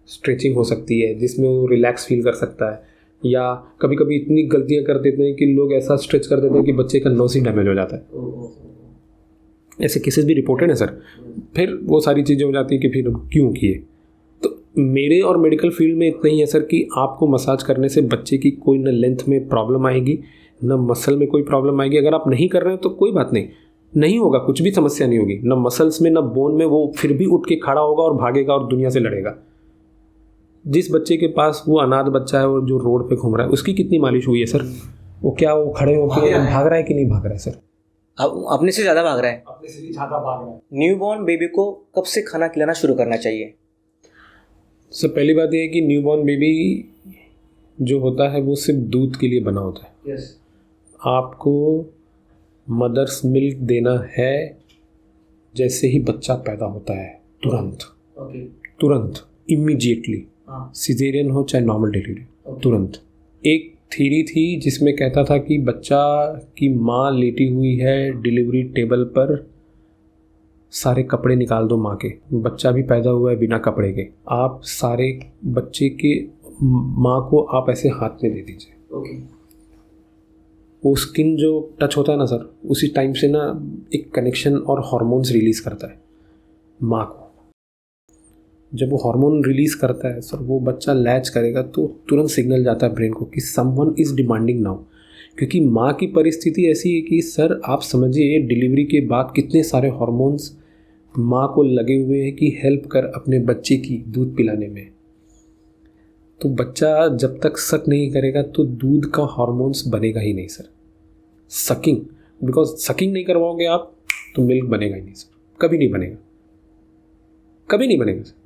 स्ट्रेचिंग हो सकती है जिसमें वो रिलैक्स फील कर सकता है, या कभी कभी इतनी गलतियां कर देते हैं कि लोग ऐसा स्ट्रेच कर देते हैं कि बच्चे का नोज ही डैमेज हो जाता है। ऐसे केसेस भी रिपोर्टेड है सर। फिर वो सारी चीज़ें हो जाती हैं कि फिर क्यों किए। तो मेरे और मेडिकल फील्ड में इतना ही है सर कि आपको मसाज करने से बच्चे की कोई न लेंथ में प्रॉब्लम आएगी, न मसल में कोई प्रॉब्लम आएगी। अगर आप नहीं कर रहे हैं तो कोई बात नहीं होगा, कुछ भी समस्या नहीं होगी, न मसल्स में न बोन में। वो फिर भी उठ के खड़ा होगा और भागेगा और दुनिया से लड़ेगा। जिस बच्चे के पास वो अनाथ बच्चा है और जो रोड पे घूम रहा है, उसकी कितनी मालिश हुई है सर? वो क्या वो खड़े होकर भाग रहा है कि नहीं भाग रहा है सर? अपने से ज़्यादा भाग रहा है, अपने से भी ज़्यादा भाग रहा है। न्यूबॉर्न बेबी को कब से खाना खिलाना शुरू करना चाहिए? सर पहली बात यह है कि न्यूबॉर्न बेबी जो होता है वो सिर्फ दूध के लिए बना होता है। आपको मदर्स मिल्क देना है जैसे ही बच्चा पैदा होता है, तुरंत इमीडिएटली, सिजेरियन हो चाहे नॉर्मल डिलीवरी, तुरंत। एक थ्योरी थी जिसमें कहता था कि बच्चा की माँ लेटी हुई है डिलीवरी टेबल पर, सारे कपड़े निकाल दो माँ के, बच्चा भी पैदा हुआ है बिना कपड़े के, आप सारे बच्चे के माँ को आप ऐसे हाथ में दे दीजिए। वो स्किन जो टच होता है ना सर, उसी टाइम से ना एक कनेक्शन और हार्मोन्स रिलीज करता है माँ को। जब वो हार्मोन रिलीज़ करता है सर, वो बच्चा लैच करेगा तो तुरंत सिग्नल जाता है ब्रेन को कि समवन इज़ डिमांडिंग नाउ। क्योंकि माँ की परिस्थिति ऐसी है कि सर आप समझिए डिलीवरी के बाद कितने सारे हार्मोन्स माँ को लगे हुए हैं कि हेल्प कर अपने बच्चे की दूध पिलाने में। तो बच्चा जब तक सक नहीं करेगा तो दूध का हार्मोन्स बनेगा ही नहीं सर। सकिंग, बिकॉज सकिंग नहीं करवाओगे आप तो मिल्क बनेगा ही नहीं सर, कभी नहीं बनेगा, कभी नहीं बनेगा सर।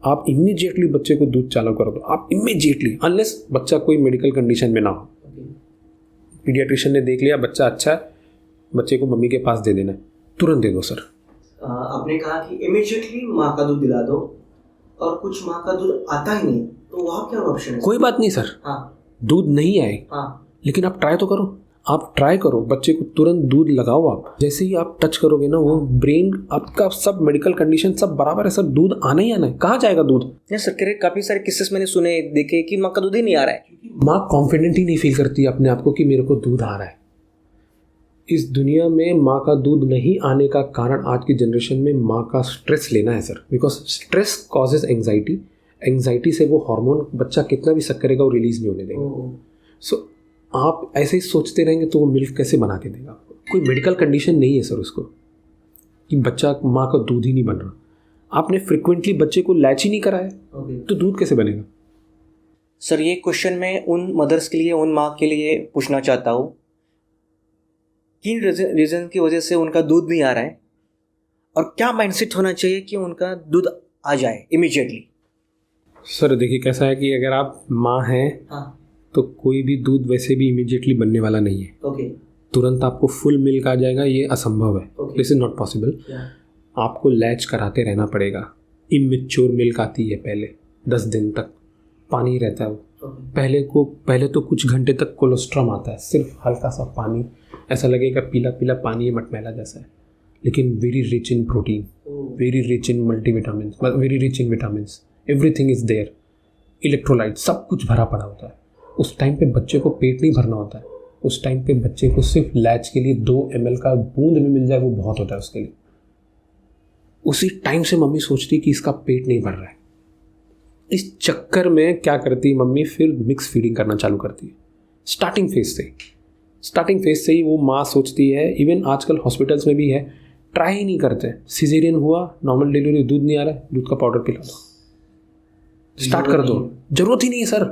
आप इमीडिएटली बच्चे को दूध चालू करो तो आप इमीडिएटली, अनलेस बच्चा कोई मेडिकल कंडीशन में ना हो, पीडियाट्रिशियन ने देख लिया बच्चा अच्छा है, बच्चे को मम्मी के पास दे देना है, तुरंत दे दो सर। आपने कहा कि इमीडिएटली माँ का दूध दिला दो, और कुछ माँ का दूध आता ही नहीं, तो वहाँ क्या ऑप्शन है? कोई बात नहीं सर, हाँ, दूध नहीं आए, हाँ, लेकिन आप ट्राई तो करो, आप ट्राई करो, बच्चे को तुरंत दूध लगाओ। आप जैसे ही आप टच करोगे ना, वो ब्रेन आपका सब मेडिकल कंडीशन सब बराबर है सर, दूध आना ही आना है, कहाँ जाएगा दूध? नहीं सर, काफ़ी सारे किस्से मैंने सुने देखे कि माँ का दूध ही नहीं आ रहा है। माँ कॉन्फिडेंट ही नहीं फील करती अपने आप को कि मेरे को दूध आ रहा है। इस दुनिया में माँ का दूध नहीं आने का कारण आज की जनरेशन में माँ का स्ट्रेस लेना है sir, because stress causes anxiety, anxiety से वो हार्मोन बच्चा कितना भी शक करेगा वो रिलीज नहीं होने देगा। सो आप ऐसे ही सोचते रहेंगे तो वो मिल्क कैसे बना के देगा आपको? कोई मेडिकल कंडीशन नहीं है सर उसको कि बच्चा माँ का दूध ही नहीं बन रहा। आपने फ्रिक्वेंटली बच्चे को लैच ही नहीं कराया तो दूध कैसे बनेगा? सर ये क्वेश्चन मैं उन मदर्स के लिए, उन माँ के लिए पूछना चाहता हूँ, किन रीज़न की वजह से उनका दूध नहीं आ रहा है, और क्या माइंडसेट होना चाहिए कि उनका दूध आ जाए इमीडिएटली? सर देखिए कैसा है कि अगर आप माँ हैं, हाँ, तो कोई भी दूध वैसे भी इमीडिएटली बनने वाला नहीं है। ओके, तुरंत आपको फुल मिल्क आ जाएगा, ये असंभव है, दिस इज नॉट पॉसिबल। आपको लैच कराते रहना पड़ेगा। इमेच्योर मिल्क आती है पहले 10 दिन तक पानी रहता है वो, पहले तो कुछ घंटे तक कोलेस्ट्रॉम आता है, सिर्फ हल्का सा पानी, ऐसा लगेगा पीला पीला पानी है, मटमैला जैसा है, लेकिन very rich in protein, very rich in multivitamin, very rich in vitamins, everything is there, electrolyte सब कुछ भरा पड़ा होता है। उस टाइम पे बच्चे को पेट नहीं भरना होता है, उस टाइम पे बच्चे को सिर्फ लैच के लिए 2 ml का बूंद भी मिल जाए वो बहुत होता है उसके लिए। उसी टाइम से मम्मी सोचती है कि इसका पेट नहीं भर रहा है। इस चक्कर में क्या करती है मम्मी, फिर मिक्स फीडिंग करना चालू करती है। स्टार्टिंग फेज से ही वो माँ सोचती है, इवन आजकल हॉस्पिटल्स में भी है, ट्राई ही नहीं करते। सिजेरियन हुआ, नॉर्मल डिलीवरी, दूध नहीं आ रहा है, दूध का पाउडर पिला दो, स्टार्ट कर दो। जरूरत ही नहीं है सर,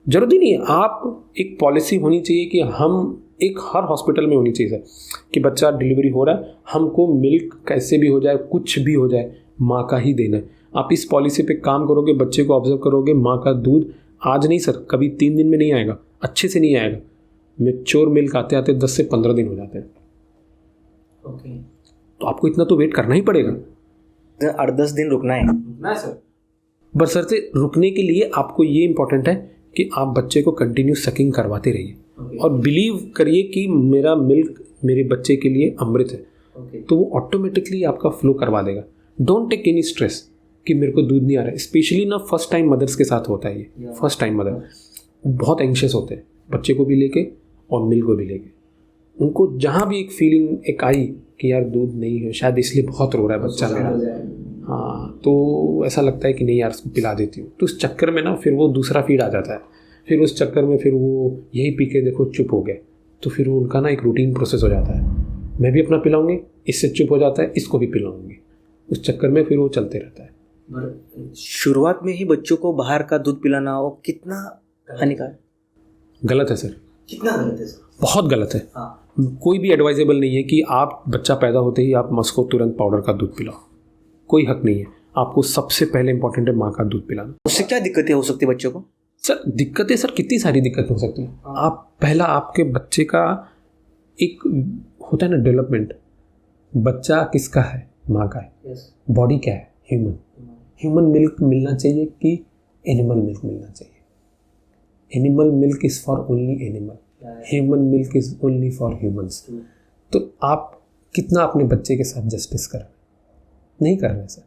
जरूरत ही नहीं है। आप एक पॉलिसी होनी चाहिए कि हम एक हर हॉस्पिटल में होनी चाहिए सर कि बच्चा डिलीवरी हो रहा है, हमको मिल्क कैसे भी हो जाए, कुछ भी हो जाए, माँ का ही देना है। आप इस पॉलिसी पे काम करोगे, बच्चे को ऑब्जर्व करोगे, माँ का दूध आज नहीं सर, कभी 3 दिन में नहीं आएगा, अच्छे से नहीं आएगा। मैच्योर मिल्क आते आते 10 से 15 दिन हो जाते हैं। ओके, तो आपको इतना तो वेट करना ही पड़ेगा, 8-10 दिन रुकना है सर। बशर्ते रुकने के लिए आपको ये इंपॉर्टेंट है कि आप बच्चे को कंटिन्यू सकिंग करवाते रहिए और बिलीव करिए कि मेरा मिल्क मेरे बच्चे के लिए अमृत है, तो वो ऑटोमेटिकली आपका फ्लो करवा देगा। डोंट टेक एनी स्ट्रेस कि मेरे को दूध नहीं आ रहा है। स्पेशली ना फर्स्ट टाइम मदर्स के साथ होता है ये। फर्स्ट टाइम मदर बहुत एंग्शियस होते हैं, बच्चे को भी लेके और मिल्क को भी लेके। उनको जहाँ भी एक फीलिंग एक आई कि यार दूध नहीं है, शायद इसलिए बहुत रो रहा है बच्चा मेरा, हाँ, तो ऐसा लगता है कि नहीं यार उसको पिला देती हूँ, तो उस चक्कर में ना फिर वो दूसरा फीड आ जाता है, फिर उस चक्कर में फिर वो यही पी के देखो चुप हो गए, तो फिर वो उनका ना एक रूटीन प्रोसेस हो जाता है, मैं भी अपना पिलाऊंगी, इससे चुप हो जाता है, इसको भी पिलाऊंगी, उस चक्कर में फिर वो चलते रहता है। शुरुआत में ही बच्चों को बाहर का दूध पिलाना वो कितना हानिकारक, गलत है सर, कितना गलत है सर, बहुत गलत है। हाँ, कोई भी एडवाइजेबल नहीं है कि आप बच्चा पैदा होते ही आप उसको तुरंत पाउडर का दूध पिलाओ, कोई हक नहीं है। आपको सबसे पहले इंपॉर्टेंट है माँ का दूध पिलाना। उससे क्या दिक्कतें हो सकती है बच्चों को? सर दिक्कतें सर कितनी सारी दिक्कतें हो सकती हैं। आप पहला आपके बच्चे का एक होता है ना डेवलपमेंट, बच्चा किसका है, माँ का है, बॉडी क्या है, ह्यूमन मिल्क मिलना चाहिए कि एनिमल मिल्क मिलना चाहिए? Animal milk is for only animal, human milk is only for humans. तो आप कितना अपने बच्चे के साथ जस्टिस कर रहे हैं? नहीं कर रहे सर।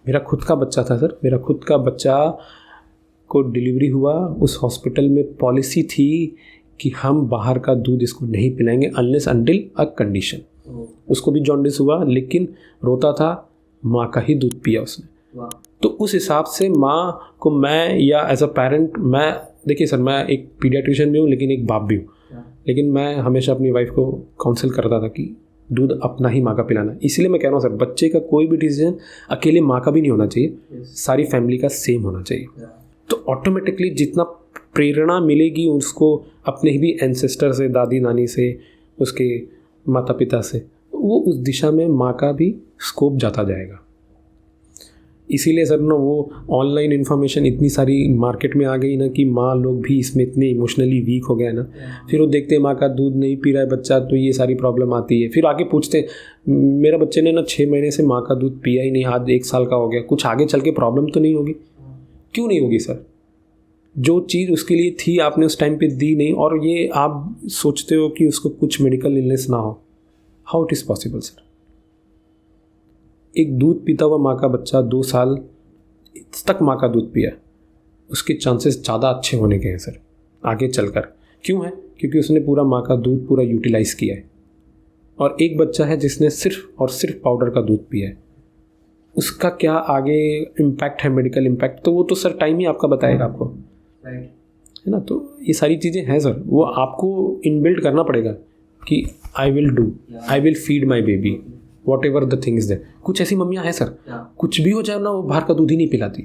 मेरा खुद का बच्चा था सर, मेरा खुद का बच्चा को डिलीवरी हुआ, उस हॉस्पिटल में पॉलिसी थी कि हम बाहर का दूध इसको नहीं पिलाएंगे अनलेस अंटिल अ कंडीशन। उसको भी जॉन्डिस हुआ लेकिन रोता था, माँ का ही दूध पिया उसने। तो उस हिसाब से माँ को मैं या एज अ पेरेंट, मैं देखिए सर, मैं एक पीडियाट्रिशियन भी हूँ लेकिन एक बाप भी हूँ, लेकिन मैं हमेशा अपनी वाइफ को काउंसिल करता था कि दूध अपना ही माँ का पिलाना। इसीलिए मैं कह रहा हूँ सर, बच्चे का कोई भी डिसीजन अकेले माँ का भी नहीं होना चाहिए, सारी फैमिली का सेम होना चाहिए। तो ऑटोमेटिकली जितना प्रेरणा मिलेगी उसको अपने भी एंसेस्टर से, दादी नानी से, उसके माता पिता से, वो उस दिशा में माँ का भी स्कोप जाता जाएगा। इसीलिए सर ना वो ऑनलाइन इन्फॉर्मेशन इतनी सारी मार्केट में आ गई ना कि माँ लोग भी इसमें इतने इमोशनली वीक हो गए ना, फिर वो देखते हैं माँ का दूध नहीं पी रहा है बच्चा तो ये सारी प्रॉब्लम आती है। फिर आगे पूछते मेरा बच्चे ने ना 6 महीने से माँ का दूध पिया ही नहीं, आज 1 साल का हो गया, कुछ आगे चल के प्रॉब्लम तो नहीं होगी? क्यों नहीं होगी सर? जो चीज़ उसके लिए थी आपने उस टाइम पे दी नहीं, और ये आप सोचते हो कि उसको कुछ मेडिकल इलनेस ना हो। How it is possible sir? एक दूध पीता हुआ माँ का बच्चा 2 साल तक माँ का दूध पिया, उसके चांसेस ज़्यादा अच्छे होने के हैं सर आगे चलकर। क्यों है? क्योंकि उसने पूरा माँ का दूध पूरा यूटिलाइज़ किया है। और एक बच्चा है जिसने सिर्फ और सिर्फ पाउडर का दूध पिया है, उसका क्या आगे इम्पैक्ट है, मेडिकल इम्पैक्ट, तो वो तो सर टाइम ही आपका बताएगा आपको, राइट है ना। तो ये सारी चीज़ें हैं सर, वो आपको इनबिल्ड करना पड़ेगा कि I will feed my baby whatever the thing is there. कुछ ऐसी मम्मियाँ हैं सर, कुछ भी हो जाए ना वो बाहर का दूध ही नहीं पिलाती,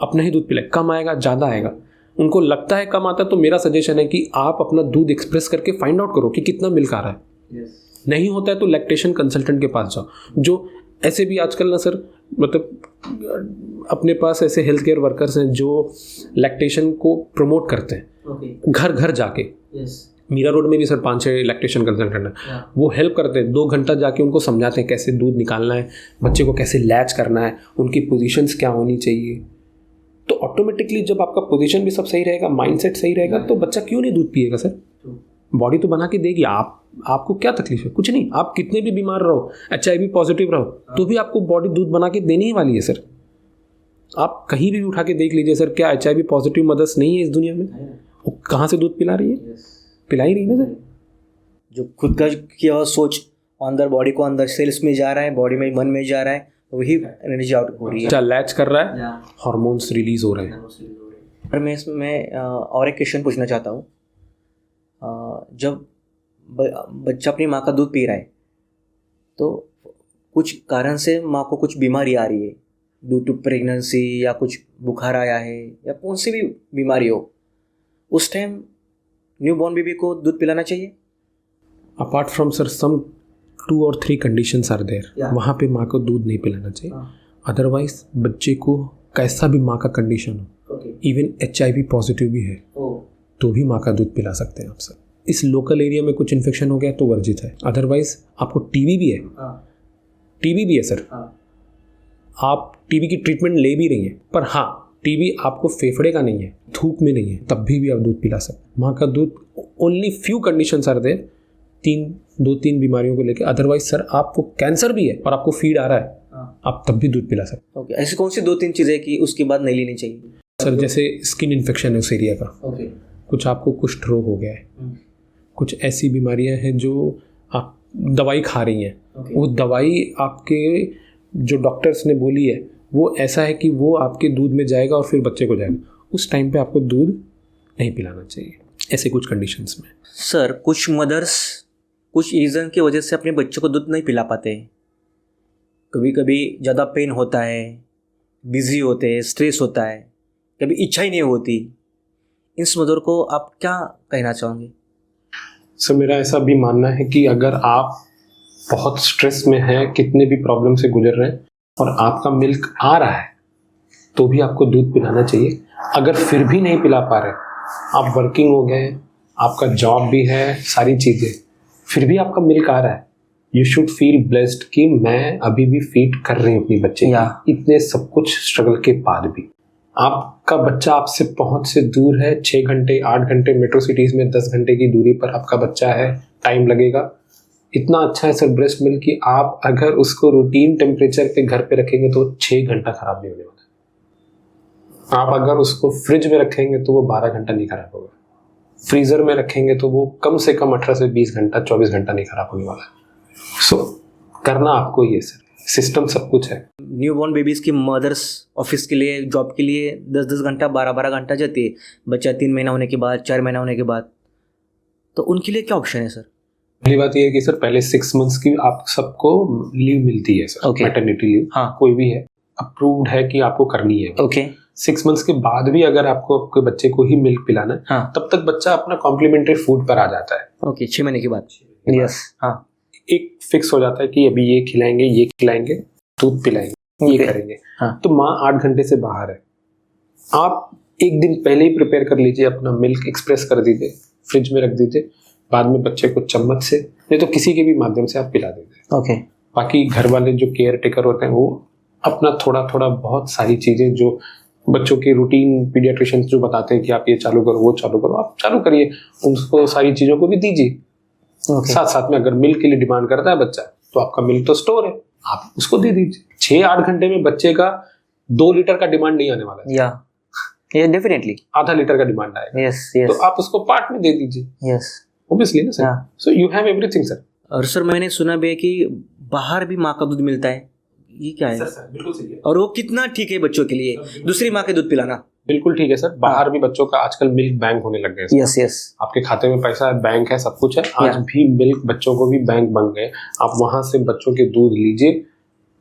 अपना ही दूध पिलाए, कम आएगा ज़्यादा आएगा, उनको लगता है कम आता है। तो मेरा सजेशन है कि आप अपना दूध एक्सप्रेस करके फाइंड आउट करो कि कितना मिल्क आ रहा है। नहीं होता है तो लैक्टेशन कंसल्टेंट के पास जाओ। जो ऐसे भी आजकल ना सर, मतलब अपने पास ऐसे हेल्थ केयर वर्कर्स हैं जो लैक्टेशन को प्रमोट करते हैं, घर घर जाके। मीरा रोड में भी सर 5-6 लैक्टेशन कंसल्टेंट है, वो हेल्प करते हैं, 2 घंटा जाके उनको समझाते हैं कैसे दूध निकालना है, बच्चे को कैसे लैच करना है, उनकी पोजीशंस क्या होनी चाहिए। तो ऑटोमेटिकली जब आपका पोजीशन भी सब सही रहेगा, माइंडसेट सही रहेगा, तो बच्चा क्यों नहीं दूध पिएगा सर? बॉडी तो बना के देगी। आपको क्या तकलीफ है? कुछ नहीं। आप कितने भी बीमार रहो, HIV पॉजिटिव रहो, तो भी आपको बॉडी दूध बना के देनी ही वाली है सर। आप कहीं भी उठा के देख लीजिए सर, क्या HIV पॉजिटिव मदर्स नहीं है इस दुनिया में? वो कहाँ से दूध पिला रही है? पिला ही रही ना सर। जो खुद का किया हुआ सोच अंदर बॉडी को अंदर सेल्स में जा रहा है, बॉडी में मन में जा रहा है, वही एनर्जी आउट हो रही है, लैच कर रहा है, हार्मोन्स रिलीज हो रहे हैं। और मैं इसमें और एक क्वेश्चन पूछना चाहता हूँ। जब बच्चा अपनी माँ का दूध पी रहा है तो कुछ कारण से माँ को कुछ बीमारी आ रही है, ड्यू टू प्रेगनेंसी या कुछ बुखार आया है या कौन सी भी बीमारी हो, उस टाइम न्यूबॉर्न बेबी को दूध पिलाना चाहिए? Apart from sir some 2 or 3 conditions are there, वहाँ पे माँ को दूध नहीं पिलाना चाहिए। अदरवाइज बच्चे को कैसा भी माँ का कंडीशन हो, इवन HIV पॉजिटिव भी है तो भी माँ का दूध पिला सकते हैं आप सर। इस लोकल एरिया में कुछ इन्फेक्शन हो गया तो वर्जित है। अदरवाइज आपको टीबी भी है सर, आप टीबी की ट्रीटमेंट ले भी रही हैं, पर हाँ टीबी आपको फेफड़े का नहीं है, थूक में नहीं है, तब भी आप दूध पिला सकते। माँ का दूध only few conditions are there, 2-3 बीमारियों को लेकर। अदरवाइज सर आपको कैंसर भी है और आपको फीड आ रहा है, आप तब भी दूध पिला सकते। ओके, ऐसी कौन सी 2-3 चीज़ें कि उसके बाद नहीं लेनी चाहिए? सर जैसे स्किन इन्फेक्शन है उस एरिया का, कुछ आपको कुष्ठ रोग हो गया है, कुछ ऐसी बीमारियां हैं जो आप दवाई खा रही हैं, वो दवाई आपके जो डॉक्टर्स ने बोली है वो ऐसा है कि वो आपके दूध में जाएगा और फिर बच्चे को जाएगा, उस टाइम पे आपको दूध नहीं पिलाना चाहिए ऐसे कुछ कंडीशंस में। सर कुछ मदर्स कुछ रीज़न की वजह से अपने बच्चों को दूध नहीं पिला पाते, कभी कभी ज़्यादा पेन होता है, बिजी होते हैं, स्ट्रेस होता है, कभी इच्छा ही नहीं होती, इस मदर को आप क्या कहना चाहोगे? सर मेरा ऐसा भी मानना है कि अगर आप बहुत स्ट्रेस में हैं, कितने भी प्रॉब्लम से गुजर रहे हैं और आपका मिल्क आ रहा है तो भी आपको दूध पिलाना चाहिए। अगर फिर भी नहीं पिला पा रहे, आप वर्किंग हो गए, आपका जॉब भी है, सारी चीज़ें, फिर भी आपका मिल्क आ रहा है, यू शुड फील ब्लेस्ड कि मैं अभी भी फीड कर रही हूँ अपनी बच्चे की, इतने सब कुछ स्ट्रगल के बाद भी। आपका बच्चा आपसे पहुंच से दूर है, 6 घंटे 8 घंटे मेट्रो सिटीज़ में 10 घंटे की दूरी पर आपका बच्चा है, टाइम लगेगा। इतना अच्छा है सर ब्रेस्ट मिल्क कि आप अगर उसको रूटीन टेम्परेचर पे घर पे रखेंगे तो 6 घंटा खराब नहीं होने वाला। आप अगर उसको फ्रिज में रखेंगे तो वो 12 घंटा नहीं खराब होगा, फ्रीज़र में रखेंगे तो वो कम से कम 18 से 20 घंटा 24 घंटा नहीं खराब होने वाला। सो करना आपको ये सर। सिस्टम सब कुछ है। न्यूबॉर्न बेबीज़ की मदर्स ऑफिस के लिए, जॉब के लिए 10-10 घंटा, 12-12 घंटा जाती है, बच्चा 3 महीना होने के बाद, 4 महीना होने के बाद, तो उनके लिए क्या ऑप्शन है सर? पहली बात ये है कि सर पहले 6 मंथ्स की आप सबको लीव मिलती है सर, Okay. Maternity leave. हाँ। कोई भी है, अप्रूव्ड है कि आपको करनी है। ओके। 6 मंथ्स के बाद भी अगर आपको आपके बच्चे को ही मिल्क पिलाना है, हाँ। तब तक बच्चा अपना कॉम्प्लीमेंट्री फूड पर आ जाता है। ओके, 6 महीने के बाद। यस। हाँ। एक फिक्स हो जाता है कि अभी ये खिलाएंगे, दूध पिलाएंगे, ये Okay. करेंगे। हाँ। तो माँ 8 घंटे से बाहर है, आप एक दिन पहले ही प्रिपेयर कर लीजिए, अपना मिल्क एक्सप्रेस कर दीजिए, फ्रिज में रख दीजिए, बाद में बच्चे को चम्मच से नहीं तो किसी के भी माध्यम से आप पिला दीजिए। ओके। बाकी घर वाले जो केयर टेकर होते हैं वो अपना थोड़ा थोड़ा बहुत सारी चीजें जो बच्चों के रूटीन पीडियाट्रिशियन जो बताते हैं कि आप ये चालू करो, वो चालू करो, आप चालू करिए, उनको सारी चीजों को भी दीजिए। ओके। साथ साथ में अगर मिल्क के लिए डिमांड करता है बच्चा, तो आपका मिल्क तो स्टोर है, आप उसको दे दीजिए। 6-8 घंटे में बच्चे का 2 लीटर का डिमांड नहीं आने वाला है, या डेफिनेटली। आधा लीटर का डिमांड आएगा। यस तो आप उसको पार्ट में दे दीजिए, यस। ऑब्वियसली ना सर। हाँ। So you have everything sir. और सर मैंने सुना भी है कि बाहर भी माँ का दूध मिलता है, ये क्या है? सर बिल्कुल सही है, और वो कितना ठीक है बच्चों के लिए, दूसरी माँ के दूध पिलाना? बिल्कुल ठीक है सर। बाहर भी बच्चों का आजकल मिल्क बैंक होने लग गए हैं। Yes yes. आपके खाते में पैसा है, बैंक है, सब कुछ है। आज Yeah. भी मिल्क बच्चों को भी बैंक बन गए। आप वहां से बच्चों के दूध लीजिए,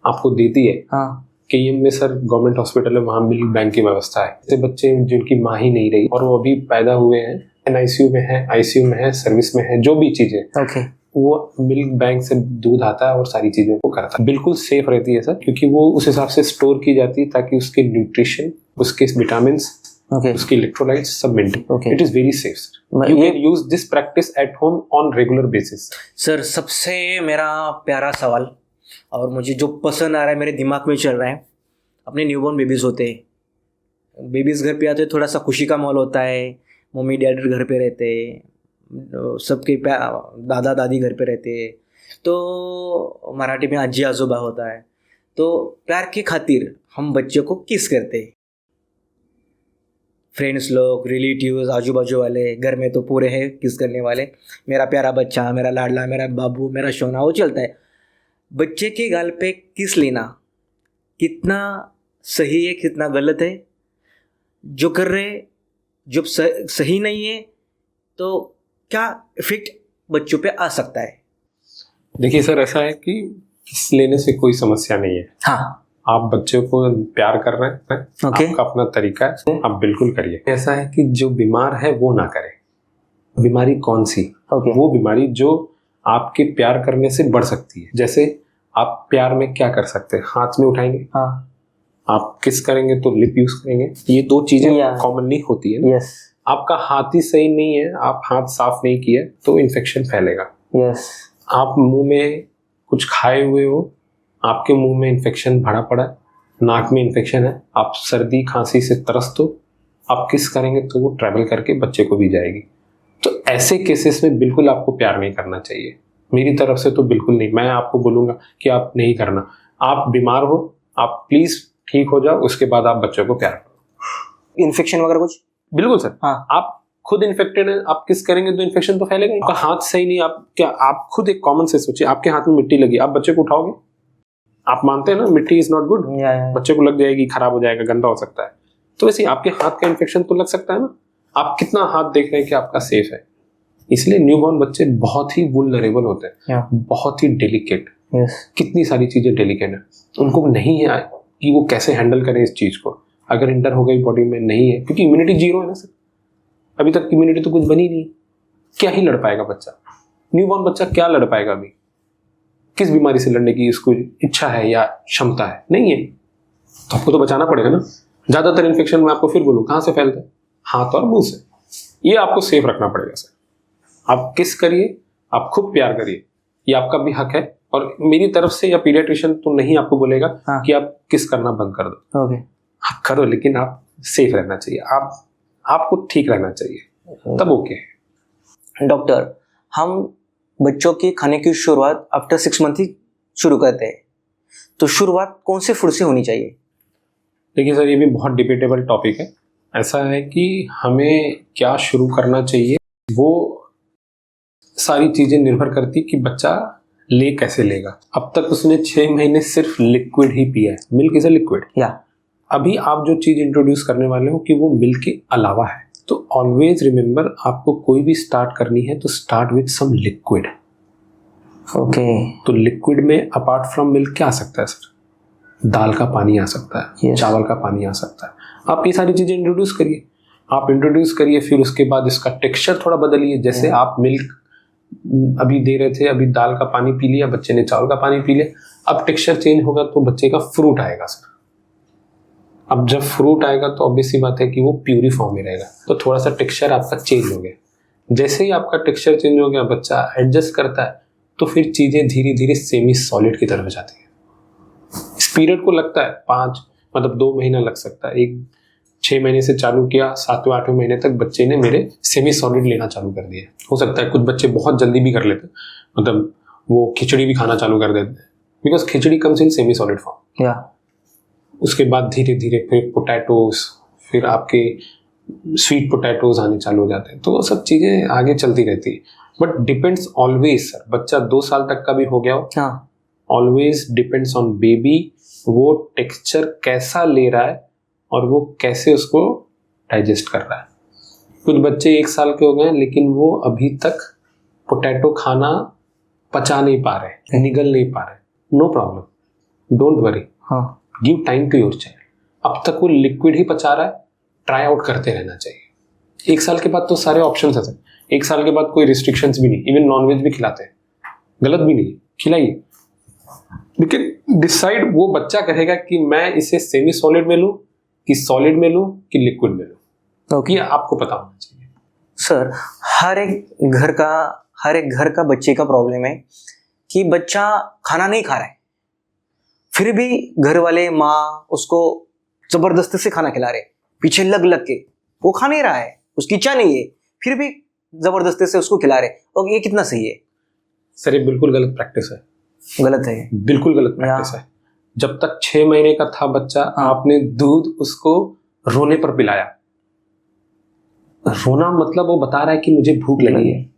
आपको देती है। हाँ। केएम में सर गवर्नमेंट हॉस्पिटल है, वहाँ मिल्क बैंक की व्यवस्था है। ऐसे बच्चे जिनकी माँ ही नहीं रही और वो अभी पैदा हुए हैं, एनआईसीयू में है, आईसीयू में है, सर्विस में है, जो भी चीजें, ओके। वो मिल्क बैंक से दूध आता है और सारी चीजें वो करता है। बिल्कुल सेफ रहती है सर, क्योंकि वो उस हिसाब से स्टोर की जाती है ताकि उसके न्यूट्रिशन, उसके विटामिन, ओके। उसके इलेक्ट्रोलाइट्स सब maintain. Okay. It is very safe sir. You can use this practice at home on regular basis. Sir सबसे मेरा प्यारा सवाल और मुझे जो पसंद आ रहा है, मेरे दिमाग में चल रहा है, अपने न्यूबॉर्न बेबीज़ होते हैं, बेबीज़ घर पे आते हैं, थोड़ा सा खुशी का माहौल होता है, मम्मी डैडी घर पे रहते हैं, सबके दादा दादी घर पे रहते हैं, तो मराठी में आजी आजोबा होता है, तो प्यार की खातिर हम बच्चे को किस करते हैं। फ्रेंड्स लोग, रिलेटिव्स, आजू बाजू वाले, घर में तो पूरे हैं किस करने वाले, मेरा प्यारा बच्चा, मेरा लाडला, मेरा बाबू, मेरा सोना, वो चलता है। बच्चे के गाल पे किस लेना कितना सही है, कितना गलत है, जो कर रहे जब सही नहीं है तो क्या इफेक्ट बच्चों पे आ सकता है? देखिए सर, ऐसा है कि किस लेने से कोई समस्या नहीं है। हाँ। आप बच्चे को प्यार कर रहे हैं, Okay. आपका अपना तरीका है, आप बिल्कुल करिए। ऐसा है कि जो बीमार है वो ना करे। बीमारी कौन सी? Okay. वो बीमारी जो आपके प्यार करने से बढ़ सकती है। जैसे आप प्यार में क्या कर सकते हैं, हाथ में उठाएंगे, हाँ। आप किस करेंगे तो लिप यूज करेंगे, ये 2 चीजें Yeah. कॉमनली होती है ना। यस आपका हाथ ही सही नहीं है, आप हाथ साफ नहीं किए तो इन्फेक्शन फैलेगा। यस। आप मुंह में कुछ खाए हुए हो, आपके मुंह में इन्फेक्शन भरा पड़ा है, नाक में इन्फेक्शन है, आप सर्दी खांसी से त्रस्त हो, आप किस करेंगे तो वो ट्रैवल करके बच्चे को भी जाएगी। तो ऐसे केसेस में बिल्कुल आपको प्यार नहीं करना चाहिए, मेरी तरफ से तो बिल्कुल नहीं। मैं आपको बोलूँगा कि आप नहीं करना। आप बीमार हो, आप प्लीज़ ठीक हो जाओ, उसके बाद आप बच्चों को प्यार करो। इन्फेक्शन वगैरह कुछ? बिल्कुल सर। हाँ। आप खुद इन्फेक्टेड है, आप किस करेंगे तो इन्फेक्शन तो फैलेगा ही। आपका हाथ सही नहीं, आप खुद एक कॉमन से सोचिए, आपके हाथ में मिट्टी लगी, आप बच्चे को उठाओगे? आप मानते हैं ना मिट्टी इज नॉट गुड, बच्चे को लग जाएगी, खराब हो जाएगा, गंदा हो सकता है। तो वैसे आपके हाथ का इन्फेक्शन तो लग सकता है ना। आप कितना हाथ देख रहे हैं कि आपका सेफ है। इसलिए न्यूबॉर्न बच्चे बहुत ही वुल्नरेबल होते हैं, बहुत ही डेलिकेट। कितनी सारी चीजें डेलिकेट है, उनको नहीं है कि वो कैसे हैंडल करें इस चीज को। अगर इंटर हो गई बॉडी में, नहीं है, क्योंकि इम्यूनिटी 0 है ना सर, अभी तक इम्यूनिटी तो कुछ बनी नहीं। क्या ही लड़ पाएगा बच्चा? न्यूबॉर्न बच्चा क्या लड़ पाएगा? अभी किस बीमारी से लड़ने की इसको इच्छा है या क्षमता है? नहीं है। तो आपको तो बचाना पड़ेगा ना। ज्यादातर इन्फेक्शन में आपको फिर बोलूं कहां से फैलता है? हाथ और मुंह से। ये आपको सेफ रखना पड़ेगा सर। आप किस करिए, आप खूब प्यार करिए, ये आपका भी हक है। और मेरी तरफ से या पीडियाट्रिशियन तो नहीं आपको बोलेगा कि आप किस करना बंद कर दो। आप करो, लेकिन आप सेफ रहना चाहिए, आपको ठीक रहना चाहिए, तब ओके है। डॉक्टर, हम बच्चों के खाने की शुरुआत आफ्टर 6 मंथ ही शुरू करते हैं, तो शुरुआत कौन से फूड से होनी चाहिए? देखिए सर, ये भी बहुत डिबेटेबल टॉपिक है। ऐसा है कि हमें क्या शुरू करना चाहिए, वो सारी चीज़ें निर्भर करती कि बच्चा ले कैसे लेगा? अब तक उसने 6 महीने सिर्फ लिक्विड ही पिया है, मिल्क इज अ लिक्विड। या अभी आप जो चीज इंट्रोड्यूस करने वाले हो कि वो मिल्क के अलावा है, तो ऑलवेज रिमेंबर आपको कोई भी स्टार्ट करनी है तो start with some liquid. Okay. तो लिक्विड में अपार्ट फ्रॉम मिल्क क्या आ सकता है सर? दाल का पानी आ सकता है, Yes. चावल का पानी आ सकता है। आप ये सारी चीजें इंट्रोड्यूस करिए, आप इंट्रोड्यूस करिए, फिर उसके बाद इसका टेक्सचर थोड़ा बदलिए। जैसे आप मिल्क अभी दे रहे थे, अभी दाल का पानी पी लिया, बच्चे ने चावल का पानी पी लिया, अब टेक्सचर चेंज होगा तो बच्चे का फ्रूट आएगा सर। अब जब फ्रूट आएगा तो ऑब्वियस सी बात है कि वो प्यूरी फॉर्म में रहेगा, तो थोड़ा सा टेक्सचर आपका चेंज हो गया। जैसे ही आपका टेक्सचर चेंज हो गया, बच्चा एडजस्ट करता है, तो फिर चीजें धीरे धीरे सेमी सॉलिड की तरफ जाती है। इस पीरियड को लगता है 2 महीना लग सकता है। 6 महीने से चालू किया, 7वें 8वें महीने तक बच्चे ने मेरे सेमी सॉलिड लेना चालू कर दिया। हो सकता है कुछ बच्चे बहुत जल्दी भी कर लेते, मतलब वो खिचड़ी भी खाना चालू कर देते हैं, because khichdi comes in semi solid form. या उसके बाद धीरे धीरे फिर पोटैटोज, फिर आपके स्वीट पोटैटोज आने चालू हो जाते हैं, तो वो सब चीज़ें आगे चलती रहती है। बट डिपेंड्स ऑलवेज सर, बच्चा 2 साल तक का भी हो गया हो, हाँ ऑलवेज डिपेंड्स ऑन बेबी, वो टेक्सचर कैसा ले रहा है और वो कैसे उसको डाइजेस्ट कर रहा है। कुछ बच्चे 1 साल के हो गए हैं लेकिन वो अभी तक पोटैटो खाना पचा नहीं पा रहे, निगल नहीं पा रहे। नो प्रॉब्लम, डोंट वरी, हाँ give time to your child. अब तक वो लिक्विड ही पचा रहा है, ट्राई आउट करते रहना चाहिए। 1 साल के बाद तो सारे ऑप्शंस हैं सर। 1 साल के बाद कोई रिस्ट्रिक्शंस भी नहीं, इवन नॉनवेज भी खिलाते हैं, गलत भी नहीं, खिलाइए। लेकिन डिसाइड वो बच्चा करेगा कि मैं इसे सेमी सॉलिड में लूँ कि सॉलिड में लूँ कि लिक्विड में लूँ। ओके। ये आपको पता होना चाहिए। सर, हर एक घर का बच्चे का प्रॉब्लम है कि बच्चा खाना नहीं खा रहा है, फिर भी घर वाले माँ उसको जबरदस्ती से खाना खिला रहे, पीछे लग लग के। वो खा नहीं रहा है, उसकी इच्छा नहीं है, फिर भी जबरदस्ती से उसको खिला रहे। और ये कितना सही है? सर ये बिल्कुल गलत प्रैक्टिस है, गलत है, बिल्कुल गलत प्रैक्टिस है। जब तक 6 महीने का था बच्चा, आपने दूध उसको रोने पर पिलाया। रोना मतलब वो बता रहा है कि मुझे भूख लगी है।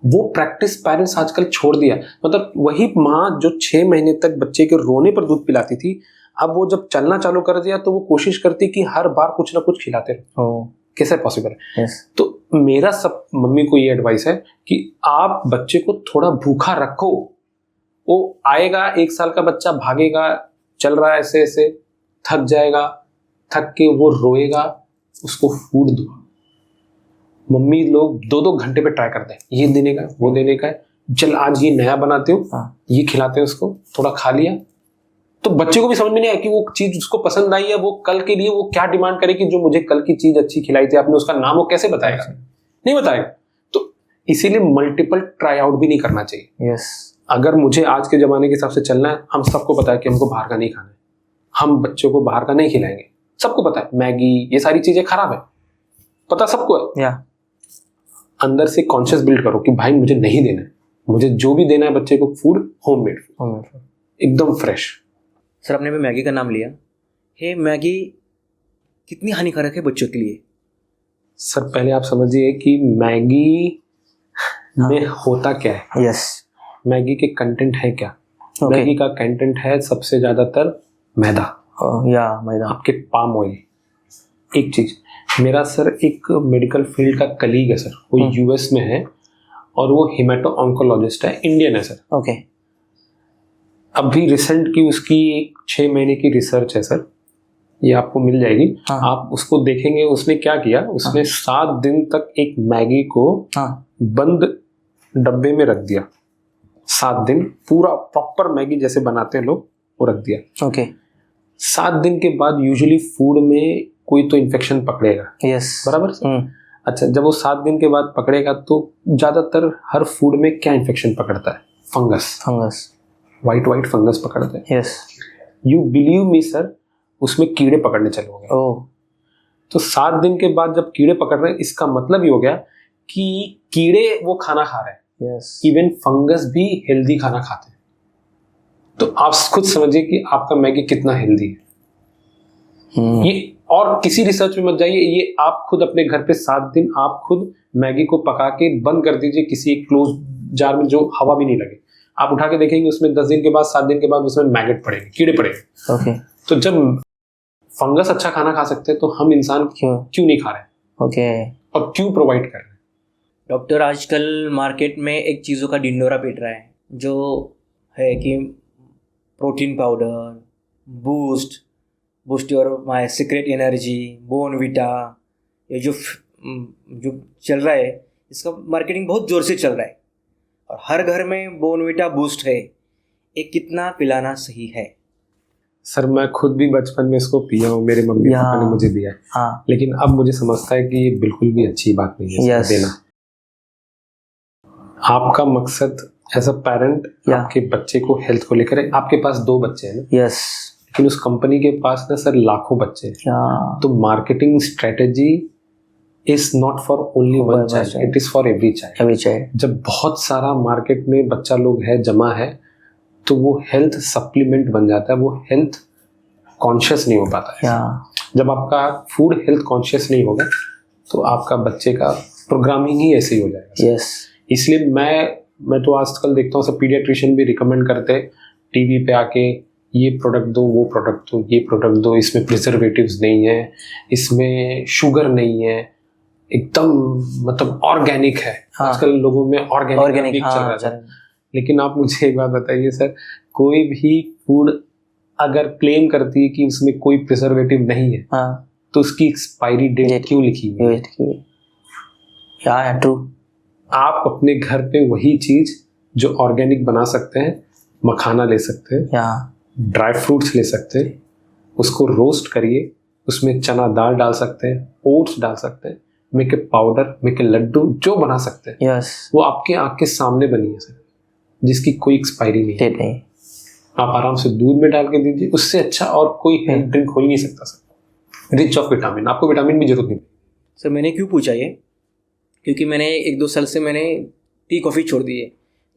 वो प्रैक्टिस पेरेंट्स आजकल छोड़ दिया। मतलब वही माँ जो 6 महीने तक बच्चे के रोने पर दूध पिलाती थी, अब वो जब चलना चालू कर दिया तो वो कोशिश करती कि हर बार कुछ ना कुछ खिलाते रहो। कैसे पॉसिबल है? तो मेरा सब मम्मी को ये एडवाइस है कि आप बच्चे को थोड़ा भूखा रखो। वो आएगा, 1 साल का बच्चा भागेगा, चल रहा है ऐसे ऐसे, थक जाएगा, थक के वो रोएगा, उसको फूड दो। मम्मी लोग 2-2 घंटे पे ट्राई करते हैं, ये देने का, वो देने का है, चल आज ये नया बनाते हो, ये खिलाते हैं उसको, थोड़ा खा लिया। तो बच्चे को भी समझ में नहीं आया कि वो चीज उसको पसंद आई है, वो कल के लिए वो क्या डिमांड करे कि जो मुझे कल की चीज अच्छी खिलाई थी आपने, उसका नाम वो कैसे बताएगा? नहीं बताएगा। तो इसीलिए मल्टीपल ट्राई आउट भी नहीं करना चाहिए। यस। अगर मुझे आज के ज़माने के हिसाब से चलना है, हम सबको पता है कि हमको बाहर का नहीं खाना है, हम बच्चों को बाहर का नहीं खिलाएंगे। सबको पता है मैगी ये सारी चीज़ें खराब है, पता सबको है। या अंदर से कॉन्शियस बिल्ड करो कि भाई मुझे नहीं देना है, मुझे जो भी देना है बच्चे को फूड होममेड फूड, एकदम फ्रेश। सर आपने भी मैगी का नाम लिया है, मैगी कितनी हानिकारक है बच्चों के लिए? सर पहले आप समझिए कि मैगी में होता क्या है। यस। मैगी के कंटेंट है क्या? Okay. मैगी का कंटेंट है सबसे ज्यादातर मैदा या मैदा, आपके पाम ऑयल। एक चीज, मेरा सर एक मेडिकल फील्ड का कलीग है सर, वो यूएस में है और वो हिमेटो ऑन्कोलॉजिस्ट है, इंडियन है सर। ओके। अभी रिसेंट की उसकी 6 महीने की रिसर्च है सर, ये आपको मिल जाएगी। आप उसको देखेंगे। उसने क्या किया, उसने 7 दिन तक एक मैगी को बंद डब्बे में रख दिया। 7 दिन पूरा प्रॉपर मैगी जैसे बनाते हैं लोग, वो रख दिया। ओके। 7 दिन के बाद यूजुअली फूड में कोई तो इन्फेक्शन पकड़ेगा। यस। बराबर। अच्छा, जब वो 7 दिन के बाद पकड़ेगा तो ज्यादातर हर फूड में क्या इन्फेक्शन पकड़ता है? फंगस। वाइट फंगस पकड़ते हैं। Yes. You believe me sir, उसमें कीड़े पकड़ने चले हो गए। तो 7 दिन के बाद जब कीड़े पकड़ रहे हैं, इसका मतलब ये हो गया कि कीड़े वो खाना खा रहे हैं। यस। इवन फंगस भी हेल्दी खाना खाते हैं। तो आप खुद समझिए कि आपका मैगी कितना हेल्दी है। ये और किसी रिसर्च में मत जाइए, ये आप खुद अपने घर पे 7 दिन आप खुद मैगी को पका के बंद कर दीजिए किसी एक क्लोज जार में जो हवा भी नहीं लगे। आप उठा के देखेंगे उसमें 10 दिन के बाद 7 दिन के बाद उसमें मैगट पड़ेंगे, कीड़े पड़ेंगे। ओके। तो जब फंगस अच्छा खाना खा सकते हैं तो हम इंसान क्यों नहीं खा रहे? ओके। और क्यों प्रोवाइड कर रहे हैं? डॉक्टर आजकल मार्केट में एक चीज़ों का ढिंडोरा पीट रहा है, जो है कि protein powder, boost your my secret energy, Bournvita, ये जो चल रहा है, इसका मार्केटिंग बहुत ज़ोर से चल रहा है और हर घर में बोर्नविटा बूस्ट है। ये कितना पिलाना सही है? सर मैं खुद भी बचपन में इसको पिया हूँ, मेरे मम्मी पापा ने मुझे दिया है। हाँ। लेकिन अब मुझे समझता है कि ये बिल्कुल भी अच्छी बात नहीं है इसको देना। आपका मकसद एज अ पेरेंट आपके बच्चे को हेल्थ को लेकर है। आपके पास 2 बच्चे हैं ना? यस। लेकिन उस कंपनी के पास ना सर लाखों बच्चे हैं। तो marketing strategy is not for only one child, it is for every child. जब बहुत सारा मार्केट में बच्चा लोग है जमा है तो वो हेल्थ सप्लीमेंट बन जाता है, वो हेल्थ कॉन्शियस नहीं हो पाता है। जब आपका फूड हेल्थ कॉन्शियस नहीं होगा तो आपका बच्चे का प्रोग्रामिंग ही ऐसे ही हो जाएगा। इसलिए मैं तो आजकल देखता हूँ सब पीडियाट्रिशियन भी रिकमेंड करते हैं टीवी पे आके, ये प्रोडक्ट दो, वो प्रोडक्ट दो, ये प्रोडक्ट दो, इसमें प्रिजर्वेटिव्स नहीं है, इसमें शुगर नहीं है, एकदम मतलब ऑर्गेनिक है। आजकल लोगों में ऑर्गेनिक चल रहा है। लेकिन आप मुझे एक बात बताइए सर, कोई भी फूड अगर क्लेम करती है कि उसमें कोई प्रिजर्वेटिव नहीं है, तो उसकी एक्सपायरी डेट क्यों लिखी हुई है? ट्रू। आप अपने घर पे वही चीज जो ऑर्गेनिक बना सकते हैं, मखाना ले सकते हैं, ड्राई फ्रूट्स ले सकते हैं, उसको रोस्ट करिए, उसमें चना दाल डाल सकते हैं, ओट्स डाल सकते हैं, make a powder, make a laddoo, जो बना सकते हैं वो आपके आँख के सामने बनी है सर, जिसकी कोई एक्सपायरी नहीं। आप आराम से दूध में डाल के दीजिए, उससे अच्छा और कोई हेल्थ ड्रिंक हो ही नहीं सकता सर। रिच ऑफ विटामिन, आपको विटामिन की जरूरत नहीं। सर मैंने क्यों पूछा ये, क्योंकि मैंने 1-2 साल से मैंने टी कॉफ़ी छोड़ दी है,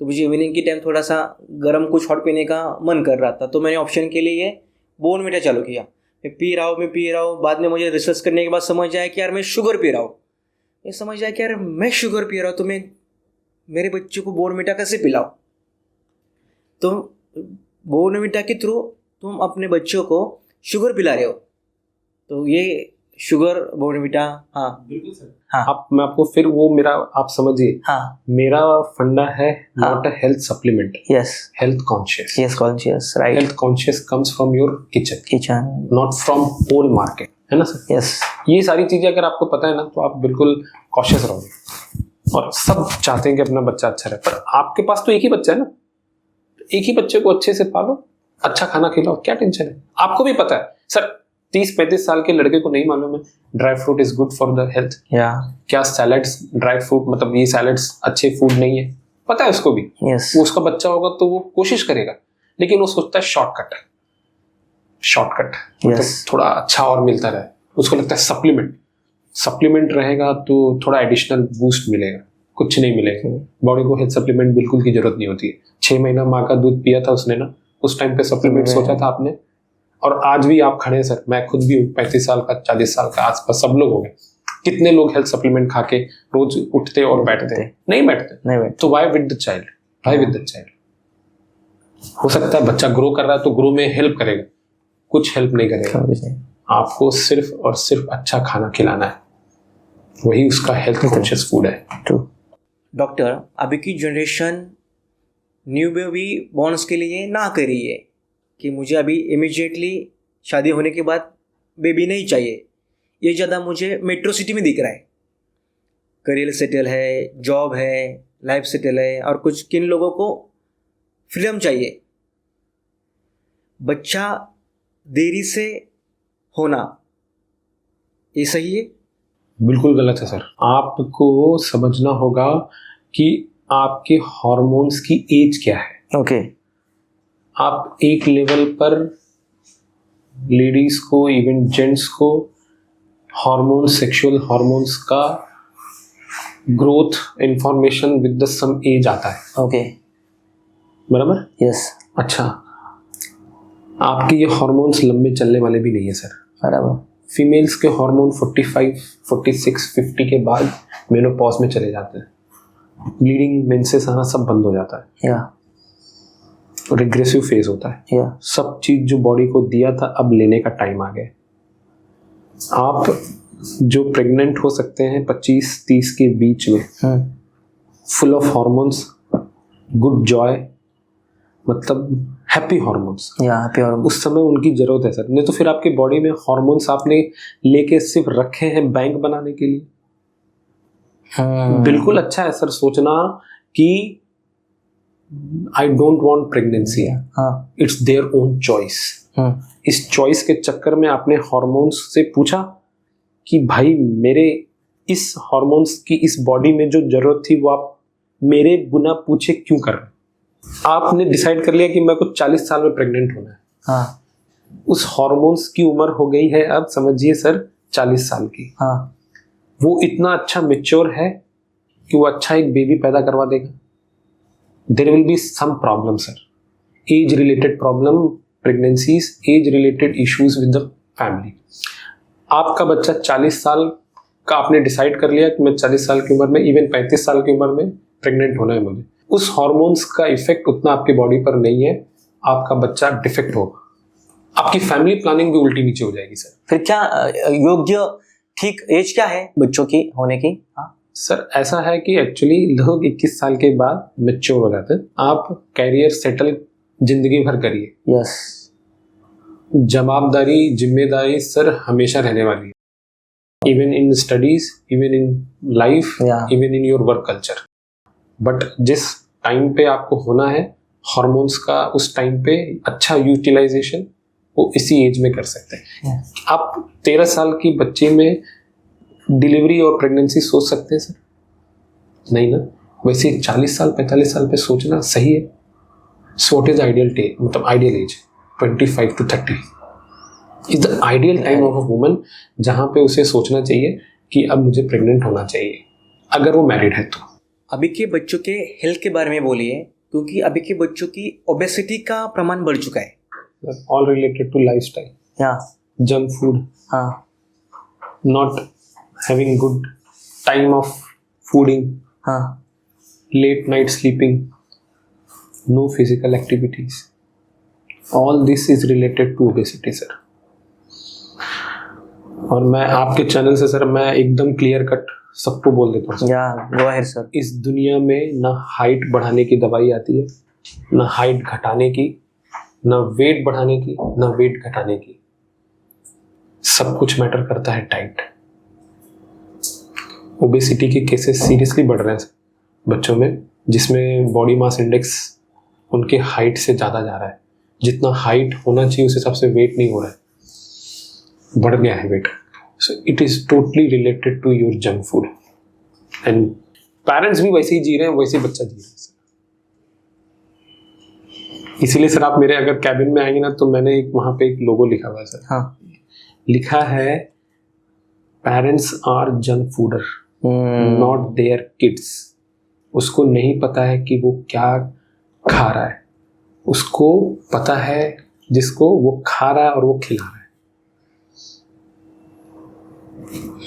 तो मुझे इवनिंग की टाइम थोड़ा सा गर्म कुछ हॉट पीने का मन कर रहा था, तो मैंने ऑप्शन के लिए बोर्नविटा चालू किया। मैं पी रहा हूँ, बाद में मुझे रिसर्च करने के बाद समझ आया कि यार मैं शुगर पी रहा हूँ। ये समझ आया कि यार मैं शुगर पी रहा हूँ तो मैं मेरे बच्चे को बोर्नविटा कैसे पिलाऊँ? तो बोर्नविटा के थ्रू तुम अपने बच्चों को शुगर पिला रहे हो, तो ये शुगर बोर्नविटा। बिल्कुल सर। आप मैं आपको फिर वो मेरा आप समझिए, मेरा फंडा है not a health supplement, health conscious, right. Health conscious comes from your kitchen, not from whole market, है ना सर? ये सारी चीजें अगर आपको पता है ना तो आप बिल्कुल कॉशियस रहोगे। और सब चाहते हैं कि अपना बच्चा अच्छा रहे, पर आपके पास तो एक ही बच्चा है ना, एक ही बच्चे को अच्छे से पालो, अच्छा खाना खिलाओ, क्या टेंशन है? आपको भी पता है सर, 30-35 साल के लड़के को नहीं मालूम है dry fruit is good for the health? क्या सैलड्स, ड्राई फ्रूट मतलब ये सैलड्स अच्छे फूड नहीं है? पता है उसको भी। वो उसका बच्चा होगा तो वो कोशिश करेगा, लेकिन वो सोचता है शॉर्टकट मतलब थोड़ा अच्छा और मिलता रहे। उसको लगता है सप्लीमेंट रहेगा तो थोड़ा एडिशनल बूस्ट मिलेगा, कुछ नहीं मिलेगा। बॉडी को हेल्थ सप्लीमेंट बिल्कुल की जरूरत नहीं होती है। 6 महीना माँ का दूध पिया था उसने ना, उस टाइम पे सप्लीमेंट सोचा था आपने? और आज भी आप खड़े हैं सर, मैं खुद भी 35 साल का, 40 साल का आसपास सब लोग हो गए। कितने लोग हेल्थ सप्लीमेंट खा के रोज उठते और बैठते? नहीं बैठते। तो वाई विद द चाइल्ड? हो सकता है बच्चा ग्रो कर रहा है तो ग्रो में हेल्प करेगा, कुछ हेल्प नहीं करेगा। आपको सिर्फ और सिर्फ अच्छा खाना खिलाना है, वही उसका हेल्थ कॉन्शियस फूड है। डॉक्टर, अभी की जनरेशन न्यू बेबी बॉर्न्स के लिए ना कर रही है कि मुझे अभी इमीडिएटली शादी होने के बाद बेबी नहीं चाहिए। ये ज़्यादा मुझे मेट्रो सिटी में दिख रहा है। करियर सेटल है, जॉब है, लाइफ सेटल है, और कुछ किन लोगों को फ्रीडम चाहिए। बच्चा देरी से होना, ये सही है? बिल्कुल गलत है सर। आपको समझना होगा कि आपके हार्मोन्स की एज क्या है। आप एक लेवल पर लेडीज को, इवन जेंट्स को हार्मोन्स, सेक्सुअल हार्मोन्स का growth information with the some age आता है। बराबर? अच्छा, आपके ये हार्मोन्स लंबे चलने वाले भी नहीं है सर। बराबर। फीमेल्स के हार्मोन 45, 46, 50 के बाद मेनोपॉज में चले जाते हैं। ब्लीडिंग, मेंसेस आना सब बंद हो जाता है। रिग्रेसिव फेज होता है। या सब चीज जो बॉडी को दिया था अब लेने का टाइम आ गया। आप जो प्रेग्नेंट हो सकते हैं 25-30 के बीच में, full of hormones, good Joy, मतलब हैप्पी हॉर्मोन्स, या हैप्पी और उस समय उनकी जरूरत है सर। नहीं तो फिर आपके बॉडी में हॉर्मोन्स आपने लेके सिर्फ रखे हैं बैंक बनाने के लिए। बिल्कुल अच्छा है सर सोचना कि I don't want pregnancy, it's their own choice. इस चॉइस के चक्कर में आपने हॉर्मोन्स से पूछा कि भाई मेरे इस हॉर्मोन्स की इस बॉडी में जो जरूरत थी वो आप मेरे गुना पूछे क्यों कर रहे हैं? आपने डिसाइड कर लिया कि मेरे को 40 साल में प्रेग्नेंट होना है। हाँ उस हॉर्मोन्स की उम्र हो गई है अब समझिए सर 40 साल की। हाँ वो इतना अच्छा मेच्योर है कि वो अच्छा एक बेबी पैदा करवा देगा। There will be some problem sir, age related problem, pregnancies, age related issues with the family. आपका बच्चा 40 साल का आपने डिसाइड कर लिया कि मैं 40 साल की उम्र में, इवन 35 साल की उम्र में प्रेग्नेंट होना है मुझे। उस हार्मोन्स का इफेक्ट उतना आपके बॉडी पर नहीं है, आपका बच्चा डिफेक्ट होगा, आपकी फैमिली प्लानिंग भी उल्टी नीचे हो जाएगी सर। फिर क्या योग्य ठीक एज क्या है बच्चों की होने की? हाँ सर ऐसा है कि एक्चुअली लोग 21 साल के बाद मैच्योर हो जाते हैं। आप कैरियर सेटल जिंदगी भर करिए। यस जवाबदारी, जिम्मेदारी सर हमेशा रहने वाली है, even in studies, even in life, Yeah. Even in your work culture. But जिस टाइम पे आपको होना है हार्मोन्स का, उस टाइम पे अच्छा यूटिलाइजेशन वो इसी एज में कर सकते हैं। आप 13 साल की बच्चे में डिलीवरी और प्रेगनेंसी सोच सकते हैं सर? नहीं ना। वैसे 40 साल 45 साल पे सोचना सही है। सो व्हाट इज आइडियल टे, मतलब ideal age 25 to 30 is the ideal time of a woman, जहाँ पे उसे सोचना चाहिए कि अब मुझे प्रेग्नेंट होना चाहिए, अगर वो मैरिड है तो। अभी के बच्चों के हेल्थ के बारे में बोलिए, क्योंकि अभी के बच्चों की ओबेसिटी का प्रमाण बढ़ चुका है। ऑल रिलेटेड टू लाइफस्टाइल, या जंक फूड, हाँ not having good time of fooding, हाँ late night sleeping, no physical activities, all this is related to obesity sir। और मैं आपके चैनल से सर मैं एकदम क्लियर कट सबको बोल देता हूँ, या गो अहेड सर। इस दुनिया में ना हाइट बढ़ाने की दवाई आती है, ना हाइट घटाने की, ना वेट बढ़ाने की, ना वेट घटाने की। सब कुछ मैटर करता है डाइट। ओबेसिटी के केसेस सीरियसली बढ़ रहे हैं बच्चों में, जिसमें बॉडी मास इंडेक्स उनके हाइट से ज़्यादा जा रहा है। जितना हाइट होना चाहिए उस हिसाब से वेट नहीं हो रहा है, बढ़ गया है weight. So it is totally related to your junk food. And parents भी वैसे ही जी रहे हैं, वैसे ही बच्चा जी रहा है सर। इसीलिए सर आप मेरे अगर कैबिन में आएंगे ना तो मैंने एक वहाँ पे एक लोगो लिखा हुआ है सर। हाँ लिखा है parents are junk fooder not their kids. उसको नहीं पता है कि वो क्या खा रहा है, उसको पता है जिसको वो खा रहा है और वो खिला रहा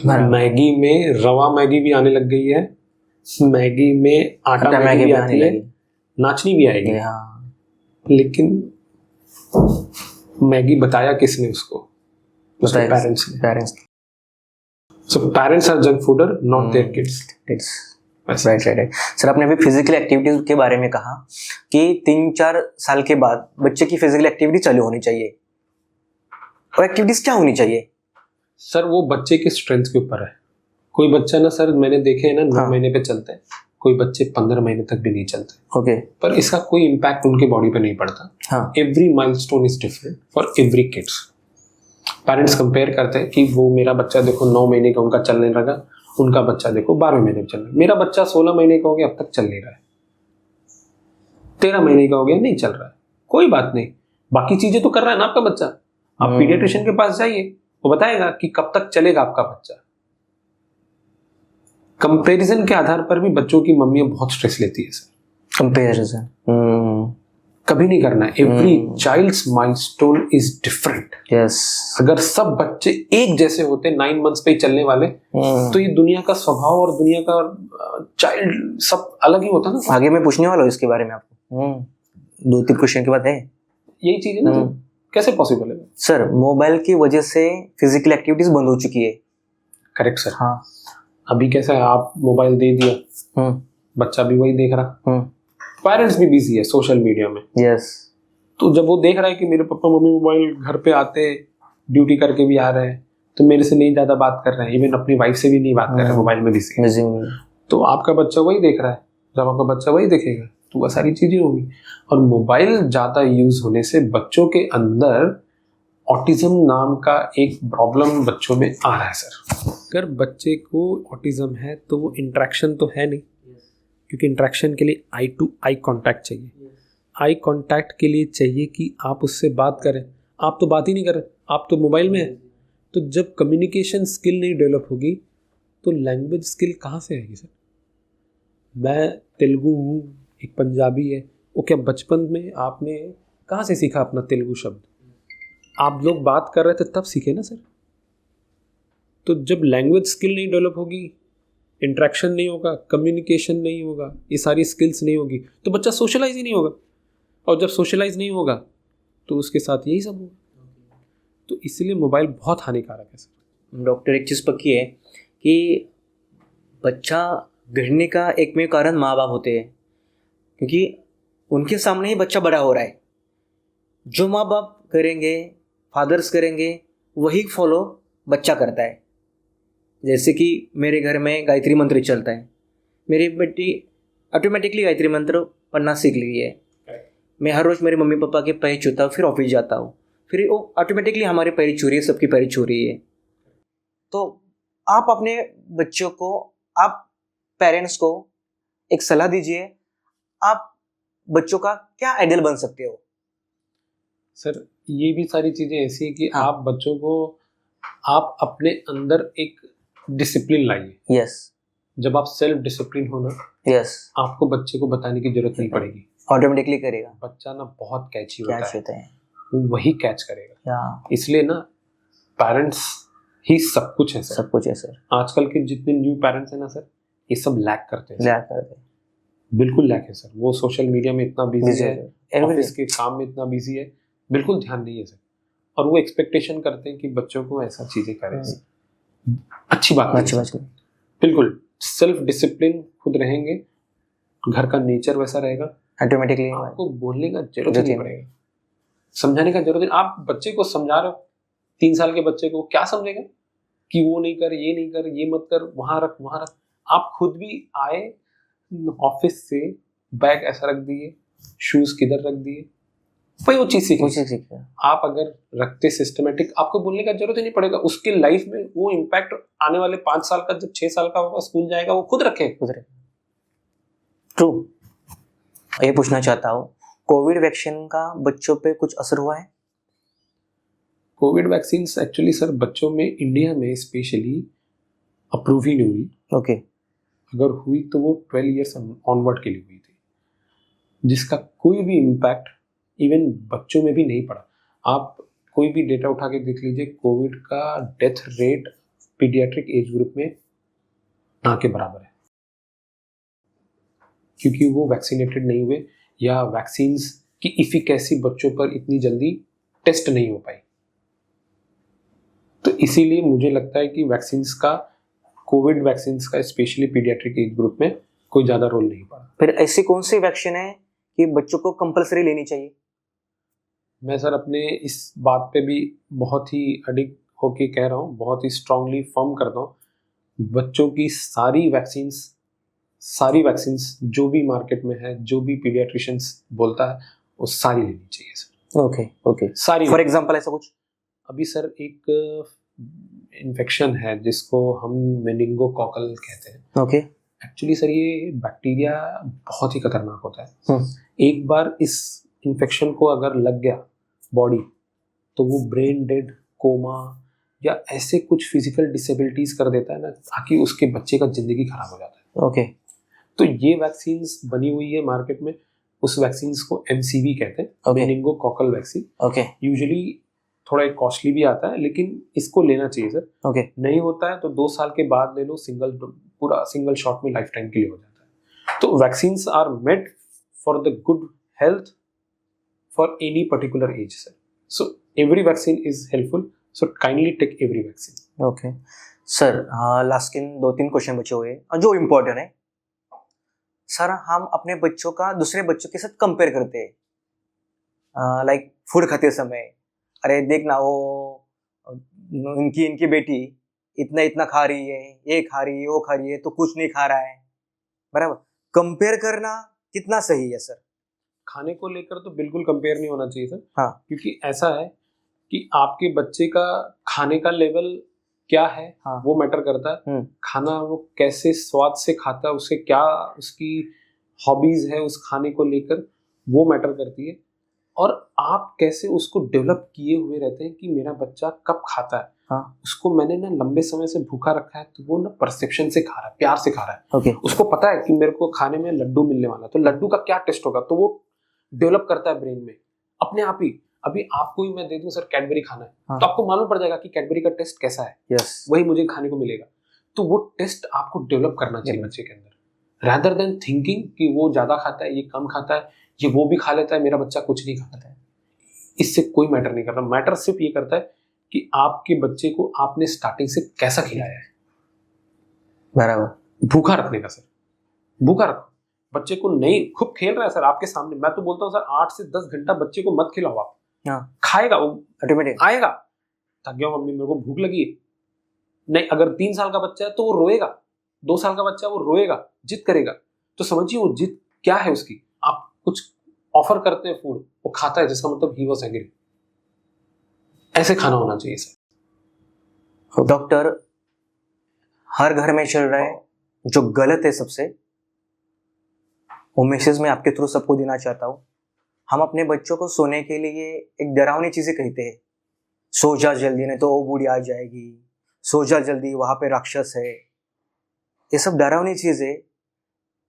है। मैगी में रवा मैगी भी आने लग गई है, मैगी में आटा मैगी भी आती है, नाचनी भी आएगी। हाँ लेकिन मैगी बताया किसने उसको? पेरेंट्स ने। Parents so parents are junk fooder not their kids. Right right. Sir आपने अभी फिजिकल एक्टिविटीज के बारे में कहा कि 3-4 साल के बाद बच्चे की फिजिकल एक्टिविटी चालू होनी चाहिए, और एक्टिविटीज क्या होनी चाहिए? सर वो बच्चे के स्ट्रेंथ के ऊपर है। कोई बच्चा ना सर मैंने देखे हैं ना 9 महीने पे चलते हैं, कोई बच्चे 15 महीने तक भी नहीं चलते। ओके पर इसका कोई इम्पैक्ट उनके बॉडी पे नहीं पड़ता। हाँ every milestone is different for every kids. Parents compare करते हैं कि वो मेरा बच्चा देखो 9 महीने का उनका चलने लगा, उनका बच्चा देखो 12 महीने का चल रहा है, मेरा बच्चा 16 महीने का हो गया अब तक चल नहीं रहा है, 13 महीने का हो गया नहीं चल रहा है। कोई बात नहीं, बाकी चीजें तो कर रहा है ना आपका बच्चा। आप पीडियाट्रिशियन के पास जाइए, वो बताएगा कि कब तक चलेगा आपका बच्चा। कंपैरिजन के आधार पर भी बच्चों की मम्मियां बहुत स्ट्रेस लेती है सर। कंपैरिजन कभी नहीं करना है। Every child's milestone is different. Yes अगर सब बच्चे एक जैसे होते 9 मंथ्स पे ही चलने वाले तो ये दुनिया का स्वभाव और दुनिया का चाइल्ड सब अलग ही होता ना। आगे मैं पूछने वाला हूँ इसके बारे में आपको। 2-3 क्वेश्चन के बाद है यही चीज है ना सर, कैसे पॉसिबल है? सर। मोबाइल की वजह से फिजिकल एक्टिविटीज बंद हो चुकी है। Correct sir. हाँ। अभी कैसा है, आप मोबाइल दे दिया, बच्चा भी वही देख रहा, पेरेंट्स भी बिजी है सोशल मीडिया में। यस। तो जब वो देख रहा है कि मेरे पापा मम्मी मोबाइल घर पे आते ड्यूटी करके भी आ रहे हैं, तो मेरे से नहीं ज्यादा बात कर रहे हैं, इवन अपनी वाइफ से भी नहीं बात कर रहे हैं, मोबाइल में बिजी है। तो आपका बच्चा वही देख रहा है, जब आपका बच्चा वही देखेगा तो वह सारी चीजें होंगी। और मोबाइल ज्यादा यूज होने से बच्चों के अंदर ऑटिज्म नाम का एक प्रॉब्लम बच्चों में आ रहा है सर। अगर बच्चे को ऑटिज्म है तो वो इंटरेक्शन तो है नहीं, क्योंकि इंटरेक्शन के लिए आई टू आई कांटेक्ट चाहिए। आई कांटेक्ट के लिए चाहिए कि आप उससे बात करें, आप तो बात ही नहीं कर रहे, आप तो मोबाइल में हैं। तो जब कम्युनिकेशन स्किल नहीं डेवलप होगी तो लैंग्वेज स्किल कहाँ से आएगी सर? मैं तेलुगु हूँ, एक पंजाबी है, वो क्या बचपन में आपने कहाँ से सीखा अपना तेलुगु शब्द? आप लोग बात कर रहे थे तब सीखे ना सर। तो जब लैंग्वेज स्किल नहीं डेवलप होगी, इंट्रैक्शन नहीं होगा, कम्युनिकेशन नहीं होगा, ये सारी स्किल्स नहीं होगी, तो बच्चा सोशलाइज ही नहीं होगा। और जब सोशलाइज नहीं होगा तो उसके साथ यही सब होगा। तो इसलिए मोबाइल बहुत हानिकारक है सर। डॉक्टर, एक चीज़ पक्की है कि बच्चा बिगड़ने का एकमेव कारण माँ बाप होते हैं, क्योंकि उनके सामने ही बच्चा बड़ा हो रहा है। जो माँ बाप करेंगे, फादर्स करेंगे, वही फॉलो बच्चा करता है। जैसे कि मेरे घर में गायत्री मंत्र चलता है, मेरी बेटी ऑटोमेटिकली गायत्री मंत्र पढ़ना सीख ली है। मैं हर रोज़ मेरे मम्मी पापा के पैर छूता हूँ, फिर ऑफिस जाता हूँ, फिर वो ऑटोमेटिकली हमारे पैर छू रही है, सबकी पैर छू रही है। तो आप अपने बच्चों को, आप पेरेंट्स को एक सलाह दीजिए, आप बच्चों का क्या आइडियल बन सकते हो? सर ये भी सारी चीज़ें ऐसी है कि आप बच्चों को, आप अपने अंदर एक डिसिप्लिन लाइए। यस। जब आप सेल्फ डिसिप्लिन हो ना, यस, आपको बच्चे को बताने की जरूरत नहीं पड़ेगी, ऑटोमेटिकली करेगा। बच्चा ना बहुत कैची होता है, वो वो वही कैच करेगा। इसलिए ना पेरेंट्स ही सब कुछ है सर। सब कुछ है सर। आजकल के जितने न्यू पेरेंट्स हैं ना सर, ये सब लैक करते हैं। लैक करते हैं, बिल्कुल लैक है सर। वो सोशल मीडिया में इतना बिजी है, ऑफिस के काम में इतना बिजी है, बिल्कुल ध्यान नहीं है सर। और वो एक्सपेक्टेशन करते हैं कि बच्चों को ऐसा चीजें करें। अच्छी बात नहीं, बिल्कुल सेल्फ डिसिप्लिन खुद रहेंगे, घर का नेचर वैसा रहेगा, ऑटोमेटिकली आपको बोलने का जरूरत नहीं पड़ेगा, समझाने का जरूरत नहीं। आप बच्चे को समझा रहे हो, 3 साल के बच्चे को क्या समझेगा कि वो नहीं कर, ये नहीं कर, ये मत कर, वहां रख, वहां रख। आप खुद भी आए ऑफिस से, बैग ऐसा रख दिए, शूज किधर रख दिए, वही वो चीज सीखे। आप अगर रखते सिस्टमेटिक, आपको बोलने का जरूरत ही नहीं पड़ेगा। उसके लाइफ में वो इम्पैक्ट आने वाले 5 साल का, जब 6 साल का होगा, स्कूल जाएगा, वो खुद रखे। ट्रू। ये पूछना चाहता हूँ, कोविड वैक्सीन का बच्चों पे कुछ असर हुआ है? कोविड वैक्सीन एक्चुअली सर बच्चों में, इंडिया में स्पेशली अप्रूव ही नहीं हुई। ओके। अगर हुई तो वो 12 ईयर्स ऑनवर्ड के लिए हुई थी, जिसका कोई भी इम्पैक्ट इवन बच्चों में भी नहीं पड़ा। आप कोई भी डेटा उठा के देख लीजिए, कोविड का death rate paediatric age group में ना के बराबर है, क्योंकि वो वैक्सीनेटेड नहीं हुए या वैक्सीन्स की इफिकेसी बच्चों पर इतनी जल्दी टेस्ट नहीं हो पाई। तो इसीलिए मुझे लगता है कि वैक्सीन्स का, कोविड वैक्सीन्स का स्पेशली पीडियाट्रिक एज ग्रुप में कोई ज़्यादा रोल नहीं पड़ा। फिर ऐसी कौन सी वैक्सीन है कि बच्चों को कंपलसरी लेनी चाहिए? मैं सर अपने इस बात पे भी बहुत ही अडिग होके कह रहा हूँ, बहुत ही स्ट्रांगली फर्म करता हूँ, बच्चों की सारी वैक्सीन्स जो भी मार्केट में है, जो भी पीडियाट्रिशियंस बोलता है, वो सारी लेनी चाहिए सर। ओके। सारी। फॉर एग्जांपल ऐसा कुछ? अभी सर एक इन्फेक्शन है जिसको हम मेनिंगोकोकल कहते हैं। ओके। एक्चुअली सर ये बैक्टीरिया बहुत ही खतरनाक होता है। एक बार इस इन्फेक्शन को अगर लग गया बॉडी, तो वो ब्रेन डेड, कोमा या ऐसे कुछ फिजिकल डिसेबिलिटीज कर देता है ना, ताकि उसके बच्चे का जिंदगी खराब हो जाता है। ओके। तो ये वैक्सीन्स बनी हुई है मार्केट में, उस वैक्सीन्स को MCV कहते हैं, मेनिंगोकोकल वैक्सीन। ओके। यूजुअली थोड़ा कॉस्टली भी आता है, लेकिन इसको लेना चाहिए सर। ओके। नहीं होता है तो 2 साल के बाद ले लो, पूरा सिंगल शॉट में लाइफ टाइम के लिए हो जाता है। तो vaccines are made for the good health for any particular age, sir. So every vaccine is helpful. So kindly take every vaccine. Okay sir, last के 2-3 क्वेश्चन बचे हुए हैं जो इम्पोर्टेंट है सर। हम अपने बच्चों का दूसरे बच्चों के साथ कंपेयर करते हैं, लाइक फूड खाते समय, अरे देखना वो इनकी बेटी इतना इतना खा रही है, ये खा रही है, वो खा रही है, तो कुछ नहीं खा रहा है, बराबर। कंपेयर करना कितना सही है सर? खाने को लेकर तो बिल्कुल कंपेयर नहीं होना चाहिए सर। हाँ। क्योंकि ऐसा है कि आपके बच्चे का खाने का लेवल क्या है, हाँ। वो मैटर करता है। खाना वो कैसे स्वाद से खाता है, उसके क्या उसकी हॉबीज है उस खाने को लेकर, वो मैटर करती है। और आप कैसे उसको डेवलप किए हुए रहते हैं कि मेरा बच्चा कब खाता है। हाँ। उसको मैंने ना लंबे समय से भूखा रखा है तो वो ना परसेप्शन से खा रहा है, प्यार से खा रहा है। ओके। उसको पता है कि मेरे को खाने में लड्डू मिलने वाला है, तो लड्डू का क्या टेस्ट होगा, तो वो डेवलप करता है ब्रेन में अपने आप ही। अभी आपको ही मैं दे दूं सर कैडबरी खाना है, हाँ। तो आपको मालूम पड़ जाएगा कि कैडबरी का टेस्ट कैसा है। यस। वही मुझे खाने को मिलेगा। तो वो टेस्ट आपको डेवलप करना चाहिए बच्चे के अंदर, रादर देन थिंकिंग कि वो ज्यादा खाता है, ये कम खाता है, ये वो भी खा लेता है, मेरा बच्चा कुछ नहीं खाता है। इससे कोई मैटर नहीं करता। मैटर सिर्फ ये करता है कि आपके बच्चे को आपने स्टार्टिंग से कैसा खिलाया है। बराबर। भूखा रखने का सर, भूखा रखो बच्चे को। नहीं खूब खेल रहा है सर आपके सामने, मैं तो बोलता हूँ सर 8 से 10 घंटा बच्चे को मत खिलाओ आप। हाँ। खाएगा वो, ऑटोमेटिक आएगा थक गया मम्मी मेरे को भूख लगी है। नहीं, अगर 3 साल का बच्चा है तो वो रोएगा, 2 साल का बच्चा है वो रोएगा, जिद करेगा। तो समझिए वो जिद क्या है उसकी। आप कुछ ऑफर करते हैं फूड, वो खाता है, जिसका मतलब ही वाज एग्री। ऐसे खाना होना चाहिए सर। डॉक्टर, हर घर में चल रहा है जो गलत है सबसे, वो मैसेज मैं आपके थ्रू सबको देना चाहता हूँ। हम अपने बच्चों को सोने के लिए एक डरावनी चीजें कहते हैं, सो जा जल्दी नहीं तो वो बूढ़ी आ जाएगी, सो जा जल्दी वहां पे राक्षस है। ये सब डरावनी चीजें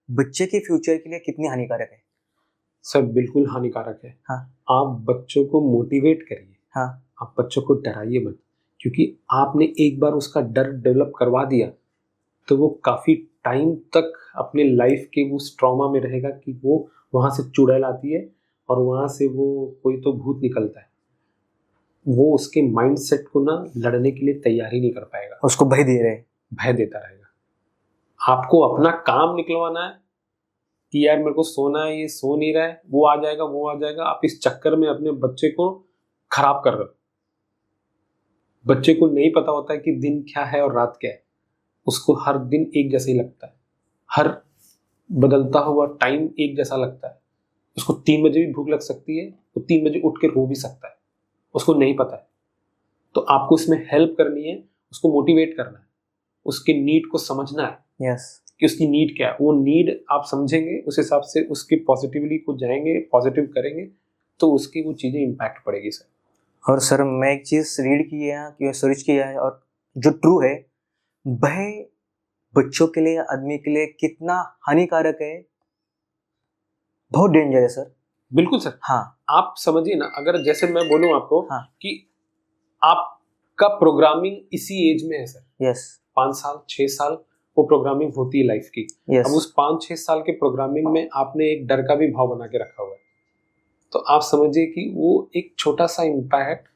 बच्चे के फ्यूचर के लिए कितनी हानिकारक है? सर बिल्कुल हानिकारक है। हाँ। आप बच्चों को मोटिवेट करिए। हाँ। आप बच्चों को डराइए मत, क्योंकि आपने एक बार उसका डर डेवलप करवा दिया तो वो काफी टाइम तक अपने लाइफ के उस ट्रॉमा में रहेगा कि वो वहां से चुड़ैल आती है और वहां से वो कोई तो भूत निकलता है। वो उसके माइंडसेट को ना लड़ने के लिए तैयार ही नहीं कर पाएगा, उसको भय दे रहे, भय देता रहेगा। आपको अपना काम निकलवाना है कि यार मेरे को सोना है, ये सो नहीं रहा है, वो आ जाएगा वो आ जाएगा। आप इस चक्कर में अपने बच्चे को खराब कर रहे हो। बच्चे को नहीं पता होता है कि दिन क्या है और रात क्या है। उसको हर दिन एक जैसा ही लगता है, हर बदलता हुआ टाइम एक जैसा लगता है। उसको 3 बजे भी भूख लग सकती है, वो 3 बजे उठ के रो भी सकता है, उसको नहीं पता है। तो आपको इसमें हेल्प करनी है, उसको मोटिवेट करना है, उसके नीड को समझना है। यस। कि उसकी नीड क्या है। वो नीड आप समझेंगे, उस हिसाब से उसकी पॉजिटिवली को जाएंगे, पॉजिटिव करेंगे, तो उसकी वो चीज़ें इम्पैक्ट पड़ेगी सर। और सर मैं एक चीज़ रीड की है कि सर्च किया है और जो ट्रू है, भय बच्चों के लिए, आदमी के लिए कितना हानिकारक है, बहुत डेंजर है सर। बिल्कुल सर। हाँ। आप समझिए ना, अगर जैसे मैं बोलूं आपको हाँ। कि आपका प्रोग्रामिंग इसी एज में है सर। यस। 5 साल 6 साल वो प्रोग्रामिंग होती है लाइफ की। यस। अब उस 5-6 साल के प्रोग्रामिंग में आपने एक डर का भी भाव बना के रखा हुआ है, तो आप समझिए कि वो एक छोटा सा इम्पैक्ट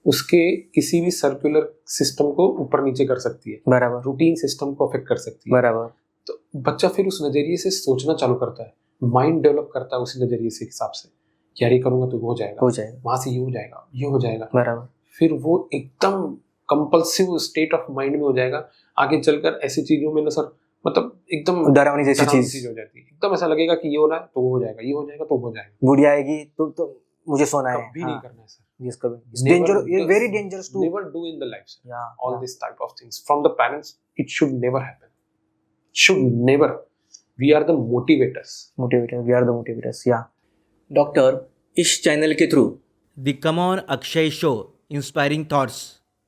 उसके किसी भी सर्कुलर सिस्टम को ऊपर नीचे कर सकती है, बराबर। रूटीन सिस्टम को अफेक्ट कर सकती है। बराबर। तो बच्चा फिर उस नजरिए से सोचना चालू करता है, माइंड डेवलप करता है उसी नजरिए से हिसाब से, यार ये करूंगा तो हो जाएगा, वहां से ये हो जाएगा, ये हो जाएगा। बराबर। फिर वो एकदम कंपल्सिव स्टेट ऑफ माइंड में हो जाएगा। आगे चलकर ऐसी चीजों में ना सर, मतलब एकदम डरावनी जैसी चीज हो जाती है। एकदम ऐसा लगेगा कि ये हो रहा है तो वो हो जाएगा, ये हो जाएगा तो हो जाएगा। बूढ़ी आएगी तो मुझे सोना है। कभी नहीं करना है sir. Yes, it's dangerous. It's very dangerous to never do in the life, sir. Yeah, all yeah. this type of things from the parents, it should never happen. Should never. We are the motivators. Motivators. We are the motivators. Yeah. Doctor, इस चैनल के through the come on Akshay show inspiring thoughts,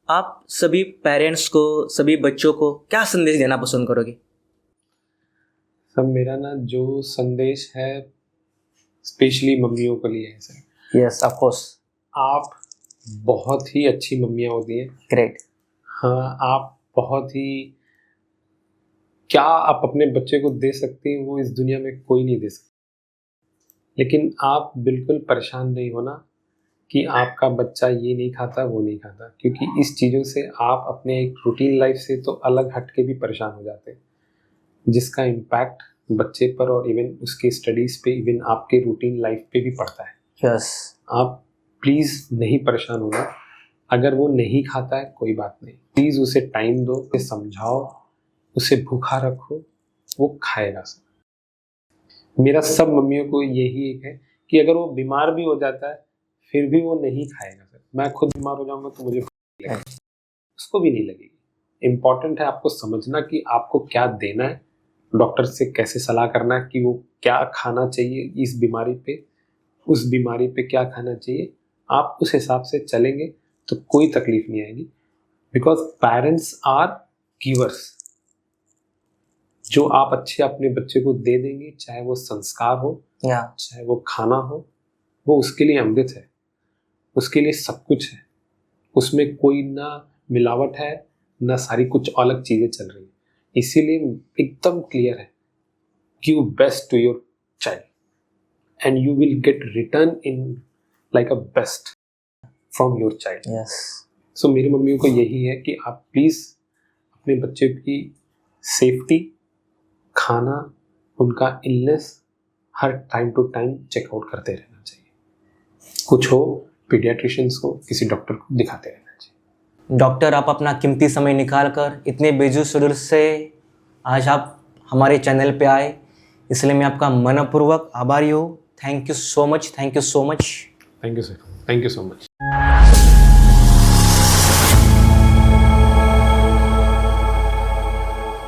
आप सभी पेरेंट्स को, सभी बच्चों को क्या संदेश देना पसंद करोगे? सब मेरा ना जो संदेश है स्पेशली मम्मियों के लिए है सर। Yes, of course. आप बहुत ही अच्छी मम्मियाँ होती हैं। Great. हाँ, आप बहुत ही, क्या आप अपने बच्चे को दे सकती हैं वो इस दुनिया में कोई नहीं दे सकता। लेकिन आप बिल्कुल परेशान नहीं होना कि आपका बच्चा ये नहीं खाता वो नहीं खाता, क्योंकि इस चीज़ों से आप अपने एक रूटीन लाइफ से तो अलग हट के भी परेशान हो जाते हैं, जिसका इम्पैक्ट बच्चे पर और इवन उसके स्टडीज़ पे, इवन आपके रूटीन लाइफ पे भी पड़ता है। यस आप प्लीज़ नहीं परेशान होना। अगर वो नहीं खाता है कोई बात नहीं, प्लीज़ उसे टाइम दो, उसे समझाओ, उसे भूखा रखो, वो खाएगा सर। मेरा सब मम्मियों को यही एक है कि अगर वो बीमार भी हो जाता है फिर भी वो नहीं खाएगा सर। मैं खुद बीमार हो जाऊंगा तो मुझे भूख लगेगी, उसको भी नहीं लगेगी। इम्पॉर्टेंट है आपको समझना कि आपको क्या देना है, डॉक्टर से कैसे सलाह करना है कि वो क्या खाना चाहिए इस बीमारी पे, उस बीमारी पे क्या खाना चाहिए। आप उस हिसाब से चलेंगे तो कोई तकलीफ नहीं आएगी, बिकॉज पेरेंट्स आर गिवर्स। जो आप अच्छे अपने बच्चे को दे देंगे, चाहे वो संस्कार हो या चाहे वो खाना हो, वो उसके लिए अमृत है, उसके लिए सब कुछ है। उसमें कोई ना मिलावट है ना सारी कुछ अलग चीज़ें चल रही है। इसीलिए एकदम क्लियर है, give best to your child and you will get return in like a best from your child. Yes so मेरी मम्मी को यही है कि आप प्लीज़ अपने बच्चे की सेफ्टी, खाना, उनका इलनेस हर टाइम टू टाइम चेकआउट करते रहना चाहिए। कुछ हो पीडियाट्रिशियंस को, किसी डॉक्टर को दिखाते रहना चाहिए। डॉक्टर, आप अपना कीमती समय निकाल कर इतने बिजी शेड्यूल से आज आप हमारे चैनल पे आए, इसलिए मैं आपका मनपूर्वक आभारी हूँ। Thank you so much, thank you so much. Thank you sir, thank you so much.